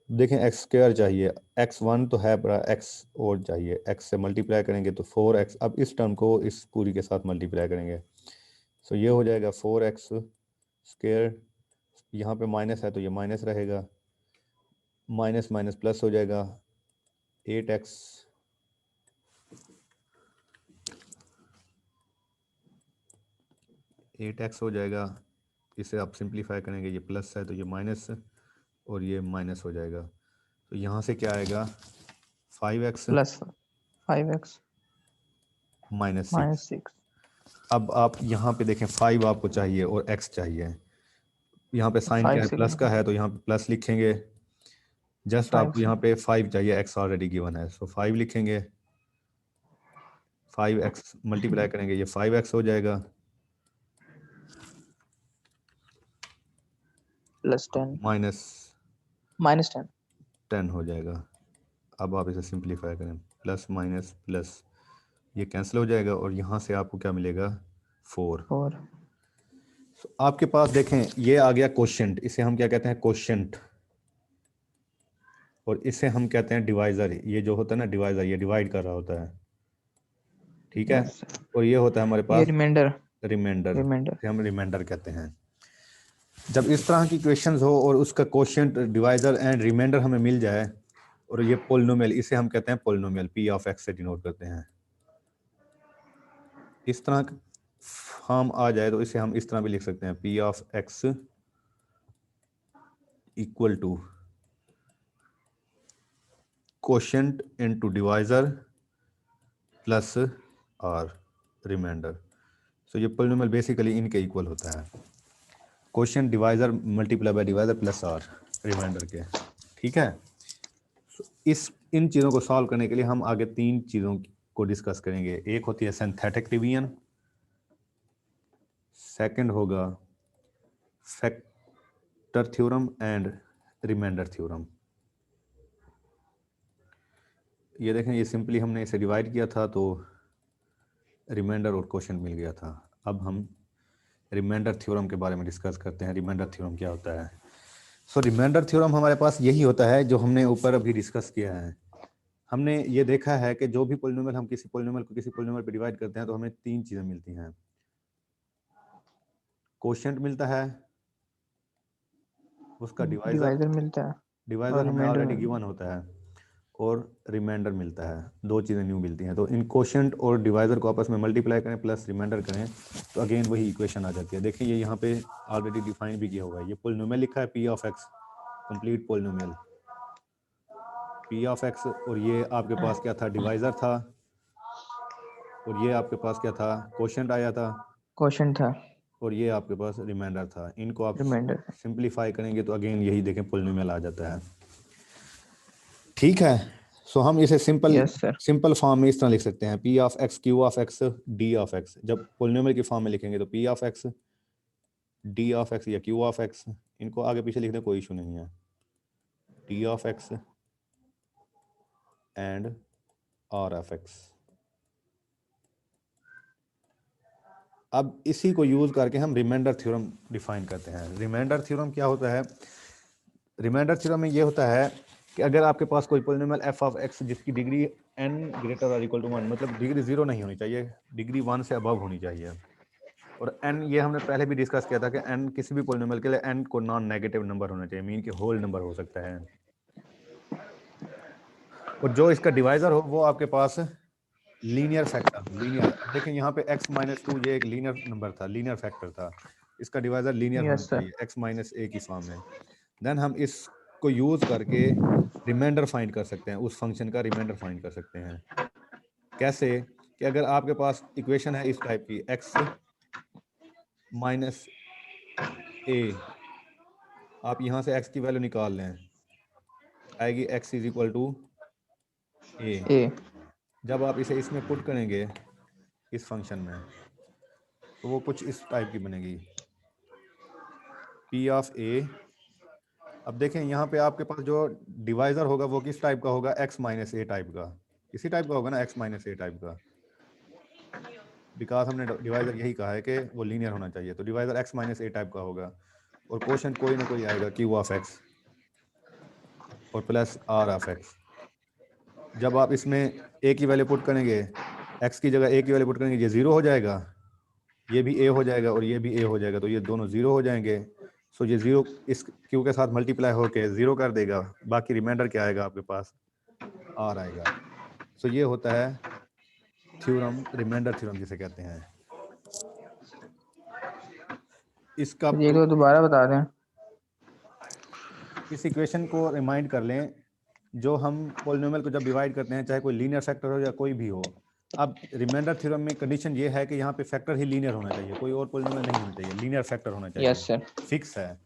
देखें x स्क्वायर चाहिए, x1 तो है बड़ा, x और चाहिए, x से मल्टीप्लाई करेंगे तो 4x। अब इस टर्म को इस पूरी के साथ मल्टीप्लाई करेंगे, सो ये हो जाएगा 4x स्क्वायर। यहाँ पे माइनस है तो ये माइनस रहेगा, माइनस माइनस प्लस हो जाएगा, 8x हो जाएगा। इसे आप सिंप्लीफाई करेंगे, ये प्लस है तो ये माइनस और ये माइनस हो जाएगा, तो यहाँ से क्या आएगा, 5x plus 5x minus minus 6। अब आप यहाँ पे देखें 5 आपको चाहिए और x चाहिए, यहाँ पे साइन क्या है, प्लस का है तो यहाँ पे प्लस लिखेंगे। जस्ट आपको यहाँ पे 5 चाहिए, x ऑलरेडी गिवन है, सो 5 लिखेंगे। 5x मल्टीप्लाई करेंगे ये 5x हो जाएगा, प्लस 10 माइनस 10 10 हो जाएगा। अब आप इसे सिंप्लीफाई करें, प्लस माइनस प्लस ये कैंसिल हो जाएगा और यहाँ से आपको क्या मिलेगा 4। और आपके पास देखें ये आ गया क्वोशिएंट, इसे हम क्या कहते हैं क्वोशिएंट, और इसे हम कहते हैं डिवाइजर। ये जो होता है ना डिवाइजर, ये डिवाइड कर रहा होता है, ठीक है। यस और ये होता है हमारे ये पास रिमाइंडर रिमाइंडर, रिमाइंडर हम रिमाइंडर कहते हैं। जब इस तरह की क्वेश्चंस हो और उसका क्वोशिएंट डिवाइजर एंड रिमाइंडर हमें मिल जाए और ये पोलिनोमियल, इसे हम कहते हैं पोलिनोमियल, पी ऑफ एक्स से डिनोट करते हैं। इस तरह फॉर्म आ जाए तो इसे हम इस तरह भी लिख सकते हैं, p of x equal to quotient into divisor plus r remainder. So ये पोलिनोमियल बेसिकली इनके इक्वल होता है, quotient divisor multiply by divisor plus r remainder के, ठीक है। इन चीज़ों को सॉल्व करने के लिए हम आगे 3 चीज़ों को डिस्कस करेंगे। एक होती है सिंथेटिक डिवीजन, सेकंड होगा factor theorem and remainder theorem. ये देखें, ये सिंपली हमने इसे डिवाइड किया था तो रिमाइंडर और क्वोशिएंट मिल गया था। अब हम रिमाइंडर थ्योरम के बारे में डिस्कस करते हैं। रिमाइंडर थ्योरम क्या होता है? सो रिमाइंडर थ्योरम हमारे पास यही होता है जो हमने ऊपर अभी डिस्कस किया है। हमने ये देखा है कि जो भी पोलिनोमियल हम किसी पोलिनोमियल को किसी पोलिनोमियल पे डिवाइड करते हैं तो हमें 3 चीज़ें मिलती हैं, क्वोशिएंट मिलता है, उसका डिवाइजर मिलता है डिवाइजर और हमें रिमाइंडर ऑलरेडी गिवन होता है, और रिमाइंडर मिलता है। 2 चीज़ें न्यू मिलती हैं। तो इन क्वोशिएंट और डिवाइजर को आपस में मल्टीप्लाई करें प्लस रिमाइंडर करें तो अगेन वही इक्वेशन आ जाती है। देखिए ये यहाँ पे ऑलरेडी डिफाइन भी किया हुआ है। ये पोलिनोमियल लिखा है P of x, complete polynomial P of x, और ये आपके पास क्या था डिवाइजर था, और ये आपके पास क्या था क्वोशिएंट आया था, क्वोशिएंट था और ये आपके पास रिमाइंडर था। इनको आप रिमाइंडर सिंप्लीफाई करेंगे तो अगेन यही देखें पोलिनोमियल आ जाता है, ठीक है। सो हम इसे यस सर सिंपल फॉर्म में इस तरह लिख सकते हैं, p of x q of x d of x. जब पोलिनोमियल की फॉर्म में लिखेंगे तो p of x d of x या क्यू ऑफ एक्स, इनको आगे पीछे लिखने कोई इशू नहीं है, d of x and r of x. अब इसी को यूज करके हम रिमाइंडर थ्योरम डिफाइन करते हैं। रिमाइंडर थ्योरम क्या होता है? रिमाइंडर थ्योरम में ये होता है कि अगर आपके पास कोई पोलिनोमियल एफ ऑफ एक्स जिसकी डिग्री n ग्रेटर और इक्वल टू 1, मतलब डिग्री 0 नहीं होनी चाहिए, डिग्री 1 से अबव होनी चाहिए, और n ये हमने पहले भी डिस्कस किया था कि n किसी भी पोलिनोमियल के लिए n को नॉन नेगेटिव नंबर होना चाहिए, मीन कि होल नंबर हो सकता है, और जो इसका डिवाइजर हो वो आपके पास लीनियर फैक्टर लीनियर। देखें यहाँ पे x माइनस 2 ये एक लीनियर नंबर था, लीनियर फैक्टर था, इसका डिवाइजर लीनियर होना यस सर चाहिए x माइनस a की फॉर्म में। देन हम इसको यूज करके रिमाइंडर फाइंड कर सकते हैं, उस फंक्शन का रिमाइंडर फाइंड कर सकते हैं। कैसे? कि अगर आपके पास इक्वेशन है इस टाइप की x माइनस a, आप यहाँ से x की वैल्यू निकाल लें, आएगी x is equal to a। ए जब आप इसे इसमें पुट करेंगे इस फंक्शन में तो वो कुछ इस टाइप की बनेगी, p ऑफ a। अब देखें यहाँ पे आपके पास जो डिवाइजर होगा वो किस टाइप का होगा? x माइनस a टाइप का, इसी टाइप का होगा ना, x माइनस a टाइप का, बिकॉज हमने डिवाइजर यही कहा है कि वो लीनियर होना चाहिए, तो divisor x minus a type का होगा, और क्वोशिएंट कोई ना कोई आएगा q ऑफ x और प्लस r ऑफ x। जब आप इसमें a की वैल्यू पुट करेंगे, x की जगह a की वैल्यू पुट करेंगे, ये 0 हो जाएगा, ये भी a हो जाएगा और ये भी a हो जाएगा, तो ये दोनों 0 हो जाएंगे। सो ये 0 इस q के साथ मल्टीप्लाई होके 0 कर देगा, बाकी रिमाइंडर क्या आएगा आपके पास? r आएगा। सो ये होता है थ्योरम, रिमाइंडर थ्योरम जिसे कहते हैं। इसका ये तो दोबारा बता दें। इस इक्वेशन को रिमाइंड कर लें, जो हम पोलिनोमियल को जब डिवाइड करते हैं, चाहे कोई लीनियर फैक्टर हो या कोई भी हो। अब रिमाइंडर थ्योरम में कंडीशन ये है कि यहाँ पे फैक्टर ही लीनियर होना चाहिए, कोई और पोलिनोमियल नहीं होना चाहिए, लीनियर फैक्टर होना चाहिए। यस सर फिक्स है।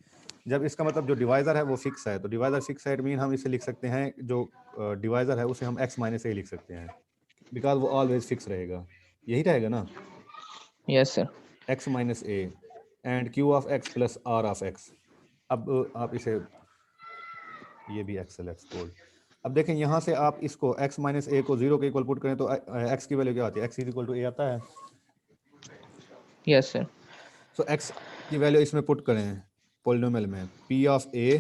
जब इसका मतलब जो डिवाइजर है वो फिक्स है, तो डिवाइजर फिक्स है, इट मीन हम इसे लिख सकते हैं, जो डिवाइजर है उसे हम x माइनस a लिख सकते हैं, बिकॉज वो ऑलवेज फिक्स रहेगा। यही रहेगा ना, yes sir. x minus A and q of x plus r of x। अब आप इसे, ये भी एक्सेल एक्सपोर्ट। अब देखें यहाँ से आप इसको x माइनस ए को 0 के इक्वल पुट करें तो x की वैल्यू क्या आती है, x is equal to a आता है। Yes sir. सो x की वैल्यू इसमें पुट करें पॉलिनोमियल में, p of a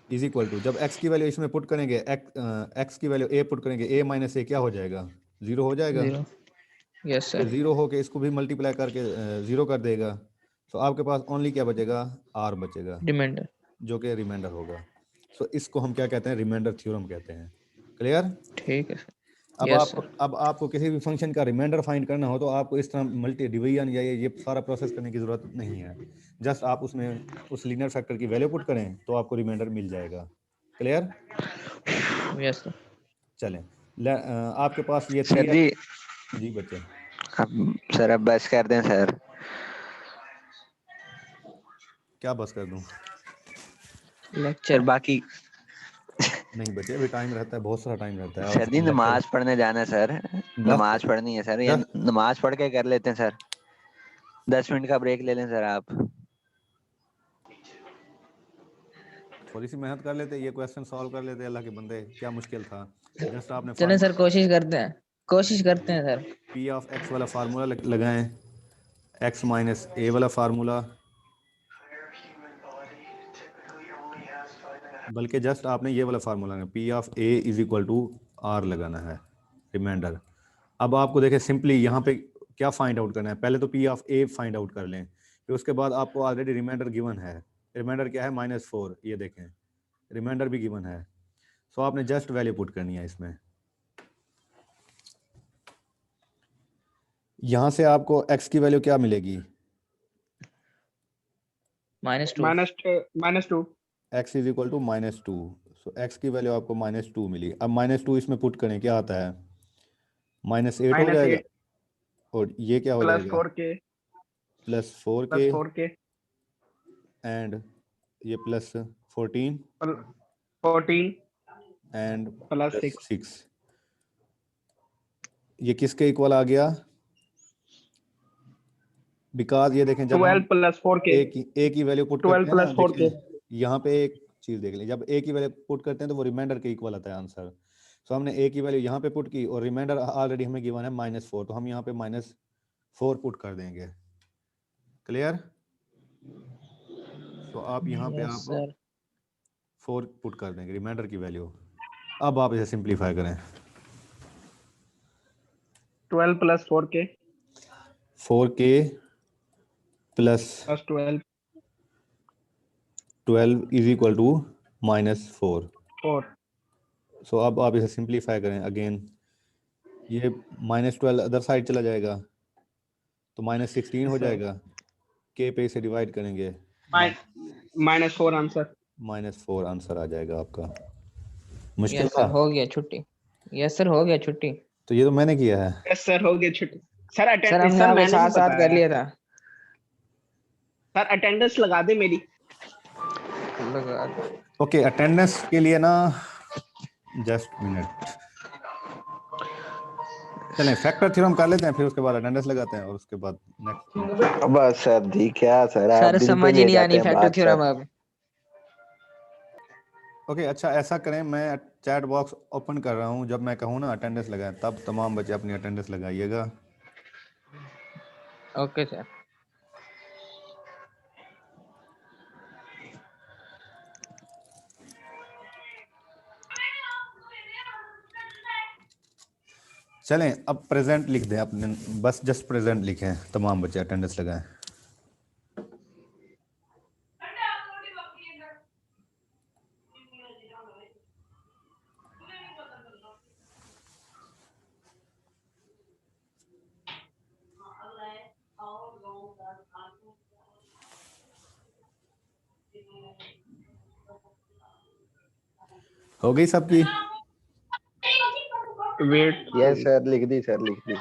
is equal to, जब x की वैल्यू इसमें पुट करेंगे, x की वैल्यू a पुट करेंगे, a माइनस ए क्या हो जाएगा, 0 हो जाएगा। 0। यस फिर सर। 0 होके इसको भी मल्टीप्लाई करके 0 कर देगा, तो आपके पास ओनली क्या बचेगा, r बचेगा, रिमाइंडर। जो कि रिमाइंडर होगा। सो इसको हम क्या कहते हैं, रिमाइंडर थ्योरम कहते हैं। क्लियर? ठीक है सर। अब यस आपको, सर। अब आपको किसी भी फंक्शन का रिमाइंडर फाइंड करना हो तो आपको इस तरह मल्टी डिवीजन या ये सारा प्रोसेस करने की जरूरत नहीं है। जस्ट आप उसमें उस लीनियर फैक्टर की वैल्यू पुट करें तो आपको रिमाइंडर मिल जाएगा। क्लियर? Yes sir. चलें, आपके पास ये सर जी, जी बच्चे, अब सर अब बस कर दें सर। क्या बस कर दूं? Sir lecture. बाकी नहीं बच्चे, अभी टाइम रहता है, बहुत सारा टाइम रहता है। सर जी नमाज पढ़ने जाना है सर, नमाज पढ़नी है सर, या नमाज पढ़ के कर लेते हैं सर, 10 मिनट का ब्रेक ले लें सर आप। थोड़ी सी मेहनत कर लेते, ये क्वेश्चन सॉल्व कर लेते, अल्लाह के बंदे, क्या मुश्किल था। जस्ट आपने चलें सर, कोशिश करते हैं सर। p ऑफ x वाला फार्मूला लगाएं, x माइनस ए वाला फार्मूला, बल्कि जस्ट आपने ये वाला फार्मूला लगाना, p of a is equal to r लगाना है, रिमाइंडर। अब आपको देखें सिंपली यहाँ पे क्या फाइंड आउट करना है, पहले तो p of a find out कर लें, फिर उसके बाद आपको ऑलरेडी रिमाइंडर गिवन है। रिमाइंडर क्या है, -4, ये देखें रिमाइंडर भी गिवन है। सो आपने जस्ट वैल्यू पुट करनी है इसमें। यहाँ से आपको x की वैल्यू क्या मिलेगी, -2। x is equal to -2। So x की वैल्यू आपको -2 मिली। अब -2 इसमें पुट करें, क्या आता है, -8 हो जाएगा, और ये क्या हो जाएगा, +4k एंड ये +14 एंड +6। ये किसके इक्वल आ गया, बिकॉज ये देखें जब 12 + 4k, a की वैल्यू पुट 12 करते हैं + 4k। यहाँ पे एक चीज देख ली, जब a की वैल्यू पुट करते हैं तो वो रिमाइंडर के इक्वल आता है आंसर। सो हमने a की वैल्यू यहाँ पे पुट की और रिमाइंडर ऑलरेडी हमें गिवन है -4, तो हम यहाँ पे -4 पुट कर देंगे। क्लियर? तो आप यहाँ पे आप 4 पुट कर देंगे रिमाइंडर की वैल्यू। अब आप इसे सिंप्लीफाई करें, 12 + 4k 4k plus + 12 is equal to -4। 4। So अब आप इसे सिंप्लीफाई करें अगेन, ये -12 अदर साइड चला जाएगा तो -16 हो जाएगा, k पे इसे डिवाइड करेंगे, -4 आंसर। -4 आंसर आ जाएगा आपका। मुश्किल यस था? सर, हो गया छुट्टी। यस सर, हो गया छुट्टी। तो ये तो मैंने किया है। यस सर, हो गया छुट्टी। सर सर अटेंडेंस, हमने सर आपको मैंने साथ भी साथ कर बताया। लिया था। सर अटेंडेंस लगा दे मेरी। लगा दो। ओके, अटेंडेंस के लिए ना जस्ट मिनट, चलें फैक्टर थ्योरम कर लेते हैं, फिर उसके बाद अटेंडेंस लगाते हैं और उसके बाद नेक्स्ट। बस सर जी, क्या सर आप सर दिल पे समझ ही ले नहीं जाते आनी हैं फैक्टर बात थ्योरम सर। अब। ओके अच्छा, ऐसा करें, मैं चैट बॉक्स ओपन कर रहा हूँ, जब मैं कहूँ ना अटेंडेंस लगाएं तब तमाम बच्चे अपनी अटेंडेंस लगाइएगा। Okay sir. चलें अब प्रेजेंट लिख दें अपने, बस जस्ट प्रेजेंट लिखें, तमाम बच्चे अटेंडेंस लगाएं। हो गई सबकी? वेट। यस सर, लिख दी सर, लिख दी।